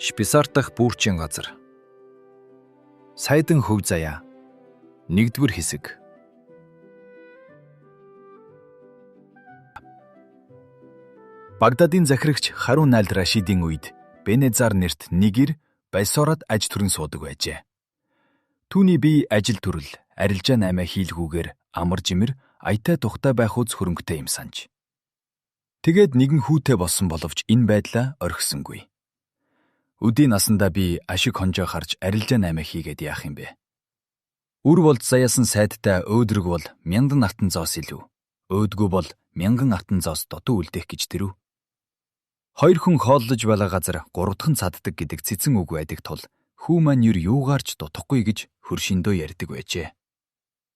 Шписар дахь бүүрчийн газар. Сайдан хөв заяа. 1-р хэсэг. Багдадын захирагч Харун аль-Рашидийн үед Бенезар нэрт нэг ир Байсорад аж төрөн суудаг байжээ. Түүний бие ажил төрөл, арилжаа наймаа хийлгүүгээр амар жимэр, аятай тухтай байх үз хөрөнгөтэй юм санж. Тэгээд нэгэн хүүтэй болсон боловч энэ байдлаа орхисонгүй. Өдийн насандаа би ашиг хонжоо харж арилжаа наймаа хийгээд яах юм бэ? Үр болд заяасан сайдтай өөдрөг бол 1000 артан зоос илүү. Өөдгүү бол 1000 артан зоос дутуу үлдэх гэж тэрв. Хоёр хүн хооллож байгаа газар гуравдхан цаддаг гэдэг цэцэн үг байдаг тул хүү маань юугаарч дутахгүй гэж хөршиндөө ярьдаг байжээ.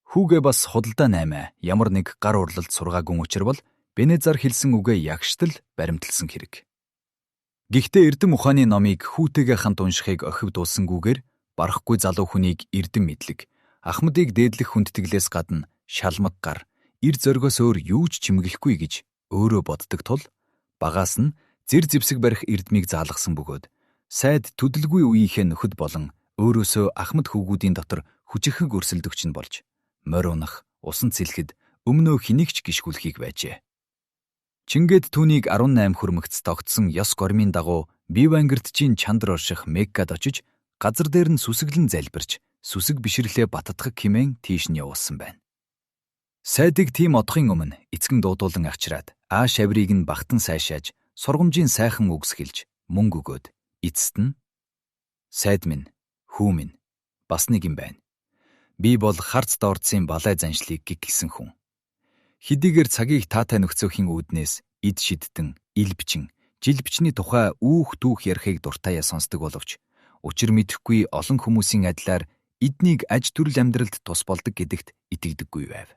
Хүүгээ бас худалдаа наймаа ямар нэг гар урлалд сургаагүй учир бол Бенезар хэлсэн үгээ ягштал баримталсан хэрэг. Гэхдээ Эрдэм ухааны номыг хүүтэйгээ хамт уншихыг охив дууссангүйгээр барахгүй залуу хүнийг эрдэм мэдлэг, ахмадыг дээдлэх хүндэтгэлээс гадна шалмаг гар, ир зоргоос өөр юу ч чимэглэхгүй гэж өөрөө боддог тул багаас нь зэр зэвсэг барих эрдмийг заалгасан бөгөөд сайд төдөлгүй үеийнхээ нөхөд болон өөрөөсөө ахмад хүүгүүдийн дотор хүчирхэг өрсөлдөгч нь болж морь унах, усан цэлхэд өмнөө хэнийг ч гიშгүүлэхийг байжээ. Чингээд түүнийг 18 хөрмөгц тогтсон ёс гормын дагуу бие ангирдчийн чандар орших Меккад очиж газар дээр нь сүсэглэн залбирч сүсэг бишрлээ баттгах хэмээн тийш нь явуулсан байна. Сайдыг тийм одохын өмнө эцгэн дуудуулан авчираад ааш аврыг нь багтан сайшааж сургамжийн сайхан үгс хэлж мөнгө өгөөд эцэст нь сайд минь, хүү минь бас нэг юм байна. Би бол харц доордсын балай заншлыг гэгсэн хүн. Хэдийгээр цагийг таатай нөхцөхийн үүднээс эд шидтэн, ил бичин, жил бичний тухай үүх түүх ярихыг дуртаяа сонсдог боловч учир мэдэхгүй олон хүмүүсийн адилаар эднийг аж төрөл амьдралд тус болдог гэдэгт итгэдэггүй байв.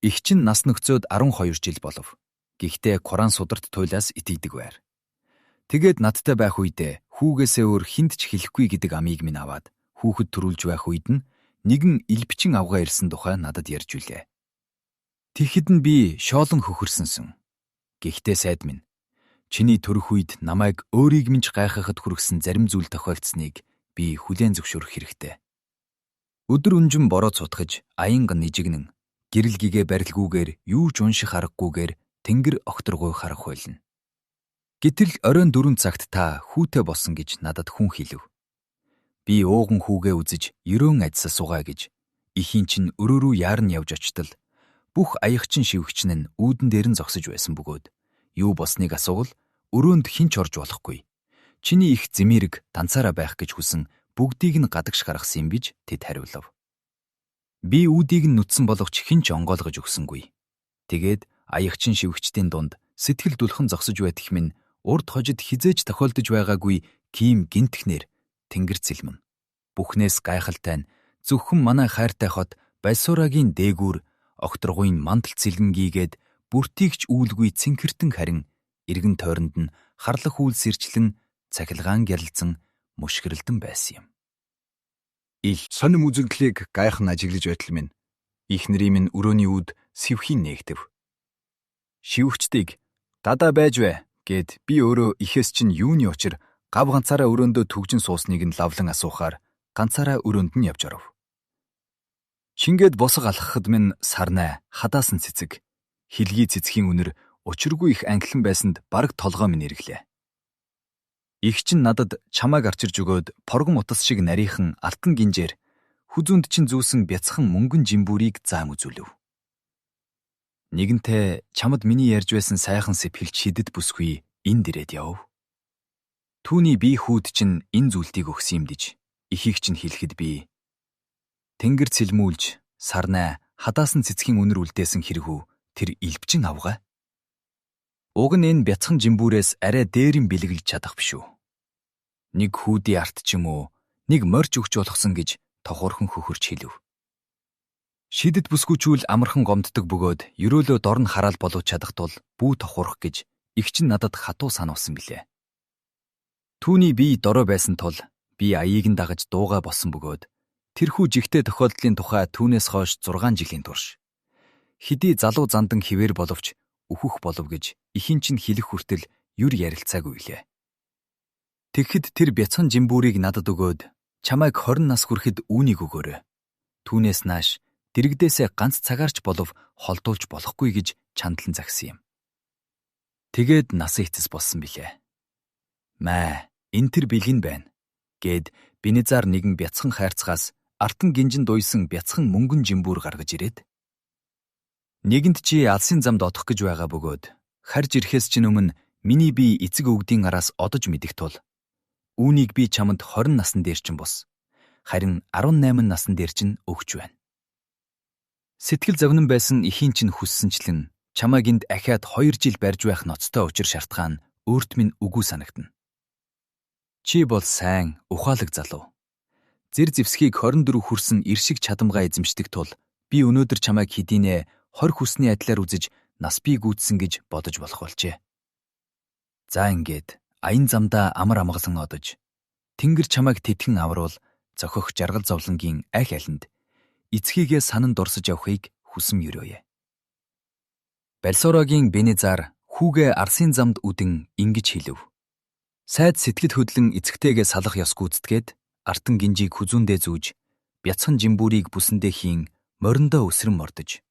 Их чинь нас нөхцөөд 12 жил болов. Гэхдээ Коран сударт туйлаас итгэдэг байр. Тэгээд надтай байх үедээ хүүгээсээ өөр хинт ч хэлэхгүй гэдэг амийг минь аваад хүүхэд төрүүлж байх үед нь нэгэн ил бичин авгаа ирсэн тухай надад ярьж үлээ. Тэгэхэд нь би шоолон хөхөрсөнсөн. Гэхдээ сайд минь, чиний төрөх үед намайг өөрийг минь ч гайхахад хүргэсэн зарим зүйл тохиолдсныг би хүлээн зөвшөөрөх хэрэгтэй. Өдөр өнжин бороо цутгаж, аянга нижигнэн, гэрэл гэгээ барилгүйгээр юу ч унших аргагүйгээр тэнгэр огторгуй харах байлна. Гэтэл оройн 4 цагт та хүүтэй болсон гэж надад хүн хэлв. Би ууган хүүгээ үзэж ерөөн ажсаа суугаа гэж ихийн чинь өрөө рүү яарн явж очтол бүх аягчин шивгчин нь үүдэн дээр нь зогсож байсан бөгөөд юу босныг асуувал өрөөнд хинч орж болохгүй. Чиний их зэмэрэг данцаараа байх гэж хүсэн бүгдийг нь гадагш гаргасан юм биж тэд хариулав. Би үүдийг нь нүцсэн боловч хинч онгоолгож өгсөнгүй. Тэгээд аягчин шивгчдийн дунд сэтгэл дулхан зогсож байтх минь урд хожид хизээж тохиолдож байгаагүй ким гинтхнэр тэнгэр цэлмэн. Бүхнээс гайхалтай нь зөвхөн манай хайртай хот Байсурагийн дээгүүр огторгуйн мандал цэлгэнгээгээд бүртийгч үүлгүй цэнхэртэн харин эргэн тойронд нь харлах үйл сэрчлэн цахилгаан гялалзан мушгиралдан байсан юм. Ил соним үзэгдлийг гайхан ажиглаж байтал минь ихнэрийн минь өрөөний үүд сэвхийн нээгтэв. Шивгчдийг дадаа байж вэ гэд би өөрөө ихээс чинь юуны учир гав ганцаараа өрөөндөө түгжин суусныг нь лавлан асуухаар ганцаараа өрөөнд нь явж оров. Чингээд босго алхахад минь сарнай, хадаасан цэцэг, хилгий цэцгийн үнэр учиргүй их анхлан байсанд бараг толгой минь ирэглээ. Их чинь надад чамааг арчирж өгөөд поргон утас шиг нарийнхан алтан гинжээр хүзүнд чинь зүүсэн бяцхан мөнгөн жимбүрийг заам үзүүлв. Нэгэнтээ чамд миний ярьж байсан сайхан сэпгэлч шидэд бүсгүй энд ирээд яв. Түүний бие хүүд чинь энэ зүйлтийг өгсөн юм диж ихийг чинь хэлэхэд би тэнгэр цэлмүүлж сарнай хадаасан цэцгийн үнэр үлдээсэн хэрхүү тэр илбчин авгаа. Уг нь энэ бяцхан жимбүүрээс арай дээрин бэлэглэж чадах биш үү. Нэг хүүдий арт ч юм уу, нэг морж өгч болохсон гэж тохуурхан хөхөрч хэлв. Шидэд бүсгүүчүүл амархан гомддог бөгөөд ерөөлөө дорн хараал болооч чадах тул бүү тохуурах гэж их чинь надад хатуу сануулсан билээ. Түүний бие дорой байсан тул би аяыг нь дагаж дууга болсон бөгөөд тэрхүү жигтэй тохиолдлын тухай түүнээс хойш 6 жилийн турш хэдий залуу зандан хിവэр боловч өөхөх болов гэж ихийн чинь хэлэх хүртэл юр ярилцаагүй лээ. Тэгэхэд тэр бяцхан жимбүүрийг надад өгөөд чамайг 20 нас хүрэхэд үүнийг өгөөрэй. Түүнээс нааш дэрэгдээсээ ганц цагаарч болов холдуулж болохгүй гэж чандлан загсан юм. Тэгээд насаа эцэс болсон билээ. Маа, энэ тэр бэлгэн байна гэд Бенезар нэгэн бяцхан хайрцагаас артан гинжин дуйсан бяцхан мөнгөн жимбүүр гаргаж ирээд "Нэгэнд чи алсын замд одох гэж байгаа бөгөөд харж ирэхээс чинь өмнө миний бие эцэг өвгдийн араас одож мэдэх тул үүнийг би чамд 20 насн дээр чинь бос. Харин 18 насн дээр чинь өгч байна. Сэтгэл зовнон байсан эхийн чинь хүссэнчлэн чамайг энд ахиад 2 жил барьж байх ноцтой учир шалтгаан өөрт минь үгүй санагдана. Чи бол сайн, ухаалаг залуу. Зэр зэвсгийг 24 хүрсэн иршиг чадамгаа эзэмшдэг тул би өнөөдөр чамайг хэдийнэ 20 хүсний адилаар үзэж нас бий гүйцсэн гэж бодож болох болжээ. За ингээд аян замдаа амар амгалан одож Тэнгэр чамайг тэтгэн авруул зохих жаргал зовлонгийн аль алинд эцгийгээ санан дурсаж явахыг хүсэм өрөөе. Бальсорогийн Бенезар хүүгээ Арсын замд үдэн ингэж хэлв. Сайд сэтгэл хөдлөн эцэгтэйгээ салах ёс гүйцэтгээд артан гинжийг хүзүүндээ зүүж бяцхан жимбүүрийг бүсэндээ хийн мориндоо өсрөн мордож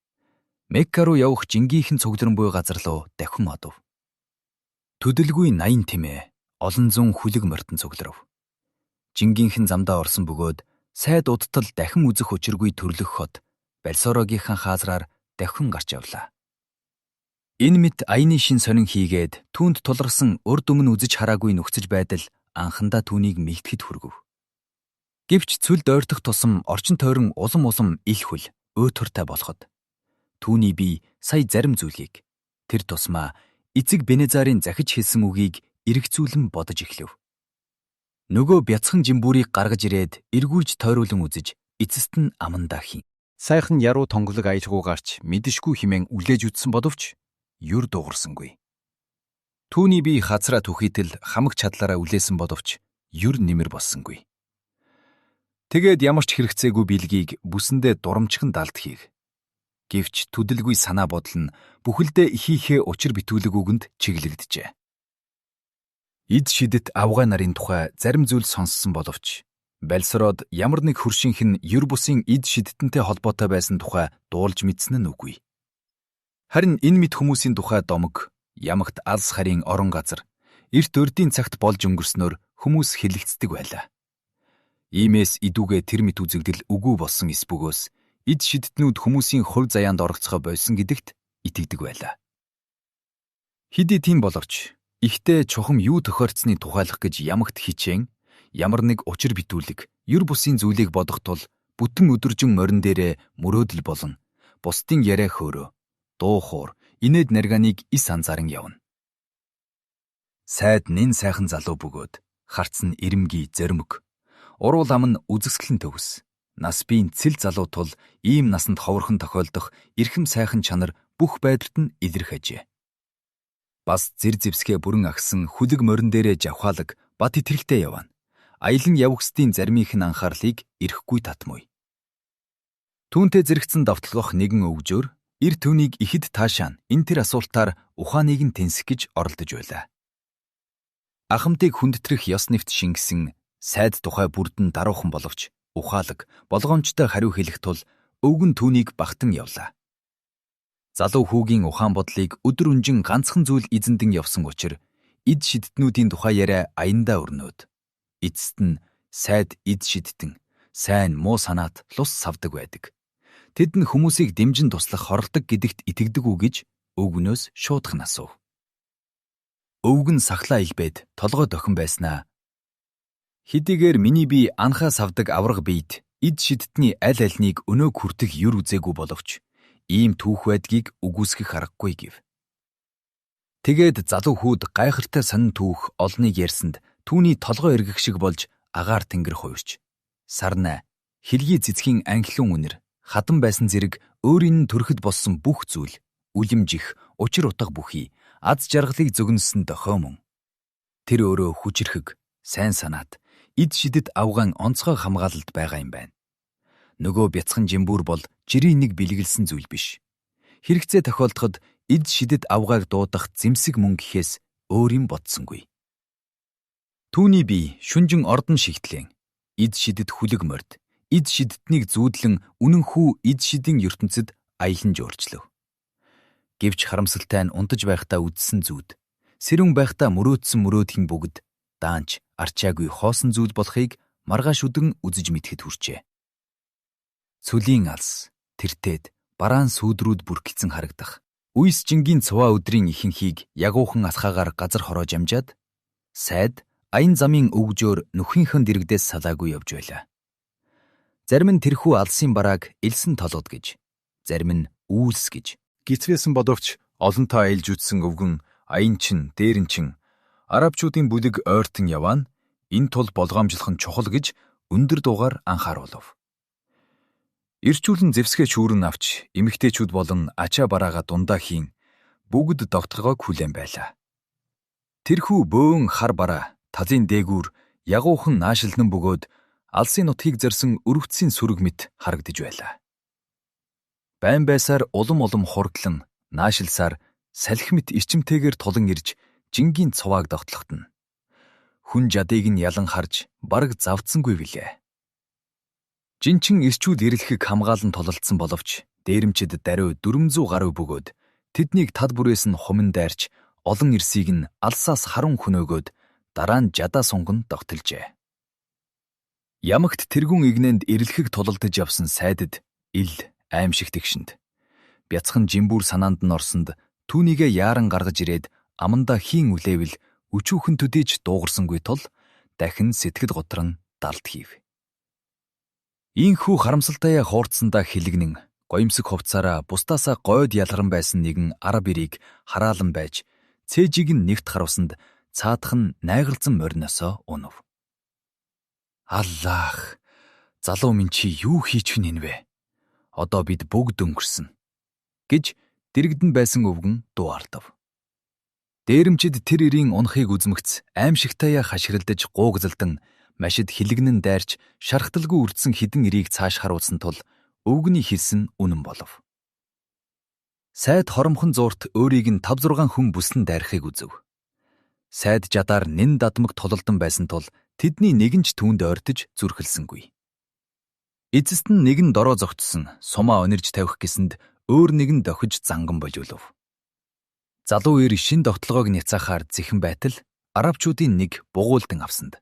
Мекка руу явах жингийнхэн цугларн буй газар руу дахин одов. Төдөлгүй 80 тэмээ олон зуун хүлэг мортон цугларв. Жингийнхэн замдаа орсон бөгөөд сайд удтал дахин үзэх учиргүй төрлөх хот Бальсорогийнхаа хаазраар дахин гарч явлаа. Энэ мэт аяны шин сонин хийгээд түүнд тулгарсан урд өмнө үзэж хараагүй нөхцөж байдал анхандаа түүнийг мэгдэхэд хүргэв. Гэвч цүлд ойртох тусам орчин тойрон улам улам ил хүл өөтөртэй болоход түүний бие сая зарим зүйлийг тэр тусмаа эцэг Бенезарын захиж хэлсэн үгийг эргцүүлэн бодож эхлэв. Нөгөө бяцхан жимбүүрийг гаргаж ирээд эргүүлж тойруулан үзэж эцэст нь амандаа хийн. Сайхан яруу тонголог аялгуу гарч мэдшгүй хэмээн үлээж үтсэн боловч юр дуурсангүй. Түүний бие хацраа түхийтэл хамаг чадлаараа үлээсэн боловч юр нэмэр болсонгүй. Тэгээд ямар ч хэрэгцээгүй билгийг бүсэндээ дурамчхан далд хийв. Гэвч төдөлгүй санаа бодол нь бүхэлдээ ихийнхээ учир битүүлэг үгэнд чиглэгдэжээ. Эд шидэт авгай нарын тухай зарим зүйл сонссон боловч Бальсород ямар нэг хөршинх нь ер бусын эд шидтэнтэй холбоотой байсан тухай дуулж мэдсэн нь үгүй. Харин энэ мэд хүмүүсийн тухай домог, ямагт алс харийн орон газар, эрт өрдийн цагт болж өнгөрснөөр хүмүүс хэлэлцдэг байлаа. Иймээс идүүгээ тэр мэд үзэгдэл үгүй болсон эс бөгөөс эд шидтнүүд хүмүүсийн хувь заяанд оролцохоо болсон гэдэгт итгэдэг байлаа. Хэдий тийм боловч ихтэй чухам юу тохиолдсны тухайлах гэж ямагт хичээн ямар нэг учир битүүлэг ер бусын зүйлийг бодох тул бүтэн өдөржин морин дээрээ мөрөөдөл болон бусдын яриа хөөрөө дуу хоор инээд нарганыг ис анзааран явна. Сайд нэн сайхан залуу бөгөөд харц нь ирэмгий зоримог уруул ам нь үзэсгэлэн төгс нас биеийн цэл залуу тул ийм насанд ховорхон тохиолдох эрхэм сайхан чанар бүх байдалд нь илэрх ажээ. Бас зэр зэвсгээ бүрэн агсан хүлэг морин дээрээ жавхаалаг бат итгэлтэй явна. Аялан явгсдын заримынх нь анхаарлыг ирэхгүй татмуй. Түүнтэй зэрэгцэн давталгах нэгэн өвгжөөр эр түүнийг ихэд таашаан энэ тэр асуултаар ухааныг нь тэнсэх гэж оролдож байлаа. Ахмадыг хүндэтрэх ёс нэвт шингэсэн сайд тухай бүрдэн даруухан боловч ухаалаг, болгоомжтой хариу хэлэх тул өвгөн түүнийг багтан явлаа. Залуу хүүгийн ухаан бодлыг өдөр үнжин ганцхан зүйл эзэндэн явсан учир эд шидтнүүдийн тухай яриа аяндаа өрнөөд. Эцэст нь сайд эд шидтэн, сайн муу санаат лус савдаг байдаг. Тэд нь хүмүүсийг дэмжин туслах хоролдог гэдэгт итгэдэг үү гэж өвгнөөс шуудхан асуув. Өвгөн сахлаа илбээд толгой дохин байснаа. Хэдийгээр миний бие анхаа савдаг авраг биед эд шидтний аль альнийг өнөөг хүртэх юр үзээгүй боловч ийм түүх байдгийг үгүйсгэх аргагүй гэв. Тэгээд залуу хүүд гайхалтай сонин түүх олныг ярьсанд түүний толгой эргэх шиг болж агаар тэнгэр хуурч. Сарнаа хэлгий цэцгийн анхлын үнэр хатан байсан зэрэг өөрийн нь төрөхөд болсон бүх зүйл үлэмжих, учир утга бүхий аз жаргалыг зөгнөсөн дохой мөн. Тэр өөрөө хүчрхэг, сайн санаат эд шидэд авгаан онцгой хамгаалалд байгаа юм байна. Нөгөө бяцхан жимбүүр бол жирийн нэг бэлгэлсэн зүйл биш. Хэрэгцээ тохиолдоход эд шидэд авгааг дуудах зэмсэг мөн гэхээс өөр юм бодсонгүй. Түүний бие шүнжин ордон шигтлэн, эд шидэд хүлэг морд, эд шидтнийг зүүдлэн үнэнхүү эд шидийн ертөнцид аялан жуурчлав. Гэвч харамсалтай нь унтаж байхдаа үдсэн зүуд, сэрүүн байхдаа мөрөөдсөн мөрөөдхийн бүгд даанч арчаагүй хоосон зүйл болохыг маргааш өдөн үзэж мэдхэд хүрчээ. Цөлийн алс, тэртээд, бараан сүүдрүүд бүрхэлсэн харагдах. Үйс жингийн цуваа өдрийн ихэнхийг ягуухан асхаагаар газар хороож амжаад, сайд аян замын өвгжөөр нүхийнхэн дэрэгдээс салаагүй явж байлаа. Зарим нь тэрхүү алсын барааг элсэн толгод гэж, зарим нь үйлс гэж гисвэсэн бодовч олонтоо айлж үтсэн өвгөн аянчин, дээрэнчин, арабчуудын бүлэг ойртон яваа нь энэ тул болгоомжлох нь чухал гэж өндөр дуугаар анхааруулв. Ирчүүлэн зэвсгээ шүүрэн авч эмэгтэйчүүд болон ачаа бараага дундаа хийн бүгд тогтгоог хүлээн байлаа. Тэрхүү бөөн хар бараа тазын дээгүүр ягуухан наашилнан бөгөөд алсын нутгийг зорьсон өрөвцийн сүрэг мэт харагдаж байлаа. Байн байсаар улам хурдлан наашилсаар салхи мэт ичимтэйгээр тулан ирж жингийн цувааг догтлохтон. Хүн жадыг нь ялан харж бараг завдсангүй билээ. Жинчин ирчүүд ирэлхэг хамгаалан тололдсон боловч дээрэмчид даруй 400 гаруй бөгөөд тэднийг тад бүрээс нь хумин дайрч олон ирсийг нь алсаас харун хөнөөгөөд дараа нь жадаа сунган догтолжээ. Ямагт тэргүүн игнэнд ирэлхэг тололдож явсан сайдад ил аимшиг тэгшинд бяцхан жимбүүр санаанд нь орсонд түүнийгээ яаран гаргаж ирээд амандаа хийн үлээвэл өчүүхэн төдийж дуугарсангүй тул дахин сэтгэл готрон далд хийв. Ийхүү харамсалтайа хуурцсандаа хилэгнэн гоёмсог хувцаараа бусдаасаа гойд ялгаран байсан нэгэн араб ирийг хараалан байж цээжийг нь нэвт харуулсанд цаадах нь найгалзан мориноосоо унав. Аллах! Залуу минь чи юу хийч гэнэ вэ? Одоо бид бүгд өнгөрсөн гэж дэрэгдэн байсан өвгөн дуу ардав. Дээрэмчид тэр ирийн унахыг үзмэгц аимшигтайа хашгиралдаж гуугзалдан машид хилэгнэн дайрч шархталгүй үрдсэн хідэн ирийг цааш харуулсан тул өвгөний хэлсэн үнэн болов. Сайд хоромхон зуурт өөрийг нь 5-6 хүн бүслэн дайрахыг үзв. Сайд жадаар нэн дадмаг тулалдан байсан тул тэдний нэгэн ч түүнд ойртож зүрхэлсэнгүй. Эцэст нь нэгэн дороо зогтсон сумаа онирж тавих гэсэнд өөр нэгэн дохиж занган болиулв. Залуу ир шин тогтолгоог няцаахаар зэхэн байтал арабчуудын нэг бугуулдан авсанд.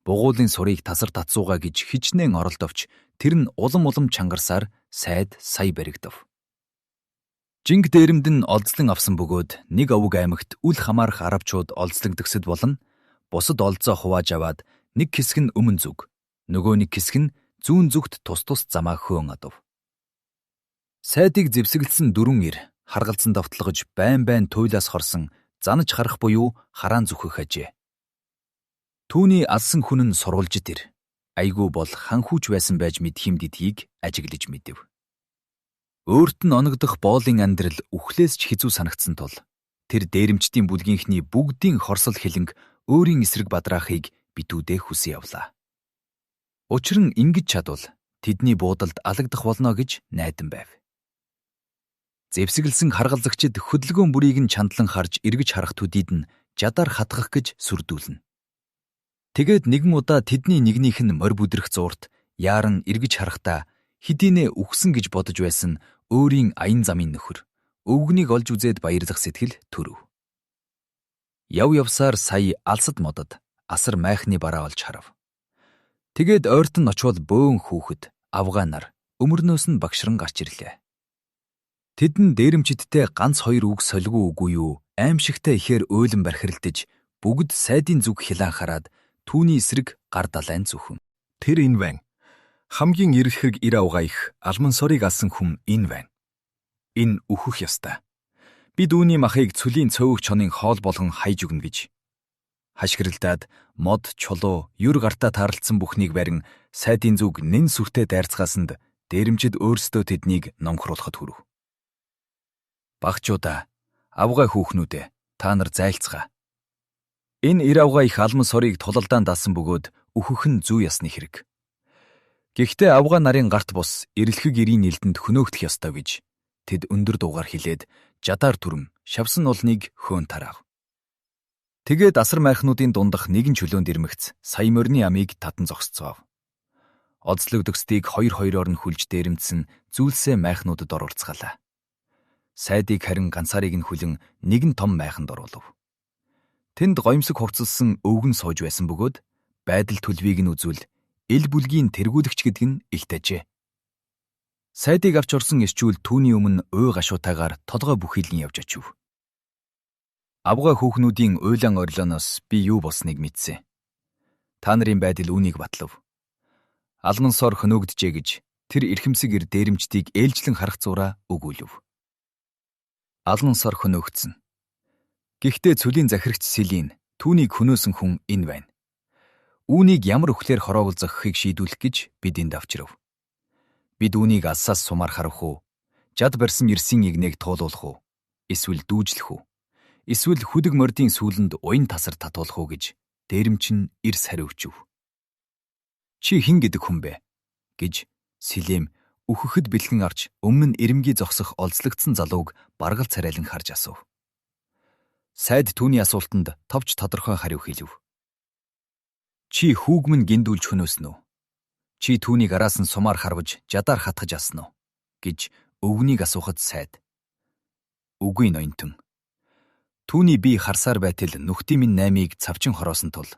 Бугуулын сурыг тасар татсуугаа гэж хичнээн оролдовч тэр нь улам чангарсаар сайд сая баригдав. Жинг дээрэмд нь олзлон авсан бөгөөд нэг овг аймагт үл хамаарах арабчууд олзлогдсод болон бусад олзоо хувааж аваад нэг хэсэг нь өмнө зүг, нөгөө нэг хэсэг нь зүүн зүгт тус замаа хөөн адав. Сайдыг зэвсэглсэн 4 ир харгалзан давталгаж байн туйлаас хорсон занаж харах буюу хараан зүхэх ажээ. Түүний алсан хүн нь сурвалжид ир. Айгүй бол ханхүүч байсан байж мэдхийм гэдгийг ажиглаж мэдэв. Өөрт нь оногдох боолын амьдрал үхлээс ч хэцүү санагдсан тул тэр дээрэмчдийн бүлгийнхний бүгдийн хорсол хилэнг өөрийн эсрэг бадраахыг битүүдээ хүсэн явлаа. Учир нь ингэж чадвал тэдний буудалд алагдах болно гэж найдан байв. Зэвсэглсэн харгалзагчид хөдөлгөөн бүрийг нь чандлан харж эргэж харах төдийд нь жадаар хатгах гэж сүрдүүлнэ. Тэгээд нэгэн удаа тэдний нэгнийх нь морь бүдрэх зуурт яаран эргэж харахтаа хэдийнэ үхсэн гэж бодож байсан өөрийн аян замын нөхөр өвгөнийг олж үзээд баярлах сэтгэл төрөв. Явсаар сая алсад модод асар майхны бараа олж харав. Тэгээд ойртон очвол бөөн хүүхэд авгаа нар өмөрнөөс нь багшран гарч ирлээ. Тэдэн дээрэмчидтэй ганц 2 үг солигүй үгүй юу аимшигтай ихээр өөлөн бархиралдаж бүгд сайдын зүг хилан хараад түүний эсрэг гар далайн зүхэн. Тэр энэ байна. Хамгийн ирэхэг ир авгаа их алман сорыг алсан хүн энэ байна. Энэ үхэх ёстой. Бид үүний махыг цөлийн цөөх чонын хоол болгон хайж өгнө гэж. Хашгиралдаад мод, чулуу, юр гартаа таарлцсан бүхнийг барин сайдын зүг нэн сүртэй дайрцгаасанд дээрэмчид өөрсдөө тэднийг номхруулахад хүрв. Багчуудаа, авгаа хүүхнүүдээ та нар зайлцгаа. Энэ ир авгаа их алман сорыг тулалдаан даасан бөгөөд үхэх нь зүй ясны хэрэг. Гэхдээ авгаа нарын гарт бус эрэлхэг ирийн нэлдэнд хөнөөгдөх ёстой гэж тэд өндөр дуугаар хэлээд жадаар түрэн шавсан улныг хөөн тарав. Тэгээд асар майхнуудын дундах нэгэн чөлөөнд ирмэгц сая морины амийг татан зогсцоов. Оцлогдөгсдийг хоёр-хоёроор нь хүлж дээрэмдсэн зүйлсээ майхнуудад оруулцгаалаа. Сайдыг харин ганцаарыг нь хүлэн нэгэн том майханд оруулав. Тэнд гоёмсог хувцалсан өвгөн сууж байсан бөгөөд байдал төлвийг нь үзвэл эл бүлгийн тэргүүлэгч гэдэг нь илтээжээ. Сайдыг авч орсон эрчүүл түүний өмнө уй гашуутаагаар толгой бүхийлэн явж очив. Авгай хүүхнүүдийн уйлан орилооноос би юу болсныг мэдсэн. Та нарын байдал үүнийг батлав. Алман сор хөнөөгдөжээ гэж тэр эрхэмсэг ир дээрэмчдийг ээлжлэн харах зураа өгүүлв. Алман сор хөнөөгдсөн. Гэхдээ цөлийн захирагч Сэлин түүнийг хөнөөсөн хүн энэ байна. Үүнийг ямар өхлөөр хороовол зохихыг шийдвүлэх гэж бид энд авчирв. Бид үүнийг алсаас сумаар харах уу? Жад барьсан Ерсийн игнээг туулуулах уу? Эсвэл дүүжлэх үү? Эсвэл хүдэг мордын сүүлэнд уян тасар татуулах уу гэж дээрэмч нь эрс хариуцв. Чи хэн гэдэг хүн бэ? Гэж Сэлэм үхэхэд бэлхэн арч өмнө нь ирэмгий зогсох олзлогдсон залууг баргал царайлан харж асуув. Сайд түүний асуултанд товч тодорхой хариу хэлв. Чи хүүгмэн гиндүүлж хөнөөсөн үү? Чи түүнийг араас нь сумаар харваж жадаар хатгаж алсан уу? Гэж өвгнийг асуухад сайд. Үгүй ноёнтон. Түүний би харсаар байтал нүхтийн минь 8-ыг цавчин хороосон тул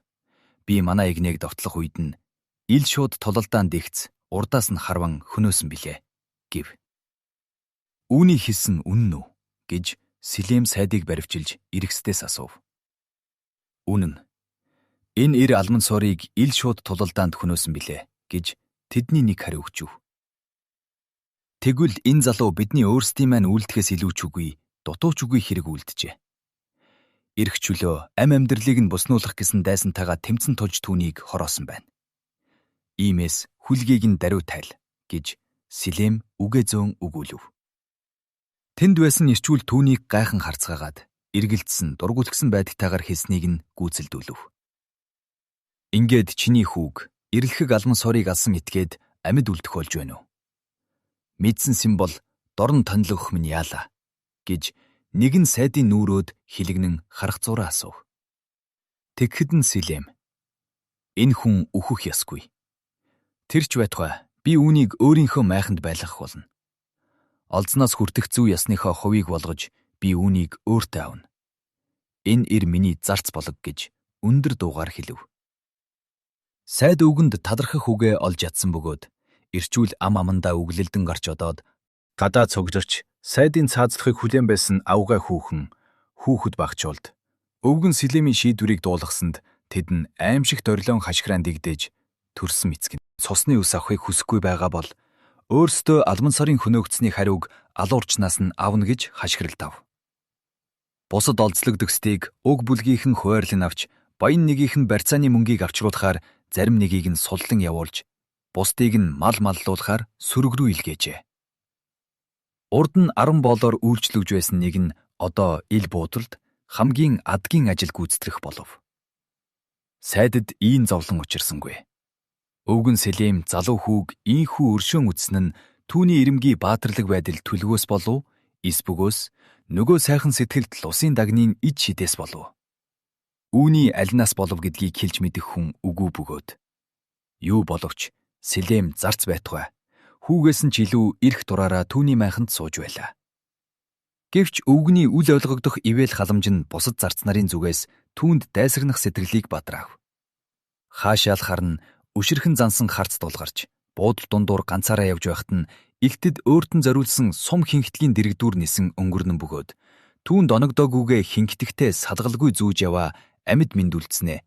би манай игнээг довтлох үед нь ил шууд тулалдаан дэгц урдаас нь харван хөнөөсөн билээ гэв. Үүний хэлсэн үнэн үү гэж Сэлэм сайдыг баривчилж эргэсдээс асуув. Үнэн. Энэ ир алман сорыг ил шууд тулалдаанд хөнөөсөн билээ гэж тэдний нэг хариу өгчв. Тэгвэл энэ залуу бидний өөрсдийн маань үлдэхээс илүү ч үгүй, дутууч үгүй хэрэг үлджээ. Ирэх чөлөө ам амьдралыг нь буснуулах гэсэн дайсантайгаа тэмцэн тулж түүнийг хороосон байна. Иймээс хүлгийг нь даруй тайл гэж Сэлэм үгээ зөөн өгүүлв. Тэнд байсан ирчүүл түүнийг гайхан харцгаагаад эргэлдсэн дургуутгсан байдагтайгаар хэлснийг нь гүйцэлдүүлв. Ингээд чиний хүүг эрлэхэг алман сорыг алсан этгээд амьд үлдэх болж байна уу? Мэдсэн сэн бол дорн танил өгөх минь яалаа гэж нэгэн сайдын нүүрөөд хилэгнэн харах зураа асуув. Тэгэхэд нь Сэлэм. Энэ хүн үхэх ёсгүй. Тэр ч байтугай би үүнийг өөрийнхөө майханд байлгах болно. Олзноос хүртэх зүй ясныхоо хувийг болгож би үүнийг өөртөө авна. Энэ ир миний зарц болог гэж өндөр дуугаар хэлв. Сайд өвгөнд талархах үгээ олж ядсан бөгөөд ирчүүл ам амандаа үглэлдэн гарч одоод гадаа цугларч сайдын цаазлахыг хүлээн байсан авгай хүүхэд багчуулд өвгөн Сэлэмийн шийдвэрийг дуулгасанд тэд нь аимшигт орилон хашгирaan дэгдээж төрсөн эцэг нь цусны ус авахыг хүсэхгүй байгаа бол өөрсдөө алман сарын хөнөөгдсөний хариуг алуурчнаас нь авна гэж хашгиралтав. Бусад олзлогдөгсдийг уг бүлгийнхэн хуваарлан авч баян нёгийнх нь барьцааны мөнгийг авчруулахаар зарим нэгийг нь суллан явуулж бусдыг нь мал маллуулахаар сөрөг рүү илгээжээ. Урд нь 10 боолоор үйлчлэгж байсан нэг нь одоо ил буудалд хамгийн адгийн ажил гүйцэтгэх болов. Сайдад ийм зовлон учирсангүй. Өвгөн Сэлэм залуу хүүг ийхүү өршөөн үтсэн нь түүний ирэмгий баатарлаг байдал төлөвөөс болов эсбөгөөс нөгөө сайхан сэтгэлд лусын дагнын ид шидээс болов. Үүний альнаас болов гэдгийг хэлж мэдэх хүн үгүй бөгөөд. Юу боловч Сэлэм зарц байтугай. Хүүгээс нь ч илүү эрх дураараа түүний майханд сууж байлаа. Гэвч өвгөний үл ойлгогдох ивэл халамж нь бусад зарц нарын зүгээс түүнд дайсагнах сэтгэлийг бадраав. Хаашаал харна өширхэн зансан харц дулгарч буудал дундуур ганцаараа явж байхад нь илтэд өөрт нь зориулсан сум хинхтлийн дэрэгдүүр нисэн өнгөрнөн бөгөөд түүнд оногдоогүйгээ хинхтгэхтэй салгалгүй зүүж яваа амьд мэндүлцнэ.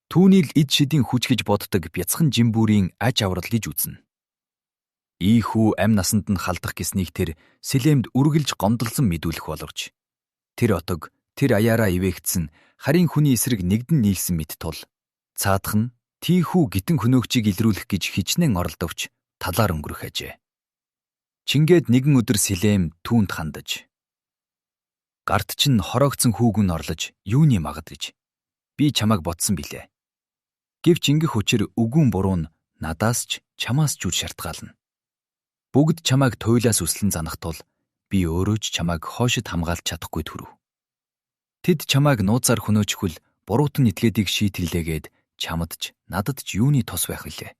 Түүний л эд шидийн хүч гэж боддог бяцхан жимбүүрийн аж аврал гэж үзнэ. Ийхүү амь насанд нь халдах гэснийг тэр Сэлэмд үргэлж гомдолсон мэдүүлэх боловч тэр отог тэр аяараа ивээгдсэн харийн хүний эсрэг нэгдэн нийлсэн мэт тул цаадах нь тийхүү гитэн хөнөөгчийг илрүүлэх гэж хичнээн оролдовч талаар өнгөрөх ажээ. Чингээд нэгэн өдөр Сэлэм түүнд хандаж гарт чинь хороогдсон хүүгэн орлож юуны магад гэж би чамайг бодсон билээ. Гэвч ингэх учир үгүн буруу нь надаас ч чамаас ч үр шалтгаална. Бүгд чамайг туйлаас үслэн занах тул би өөрөө ч чамайг хоошид хамгаалж чадахгүй түрв. Тэд чамайг нууцаар хөнөөчихвөл буруутан этгээдийг шийтгэлээгээд чамд ч надад ч юуны тос байх вүлээ.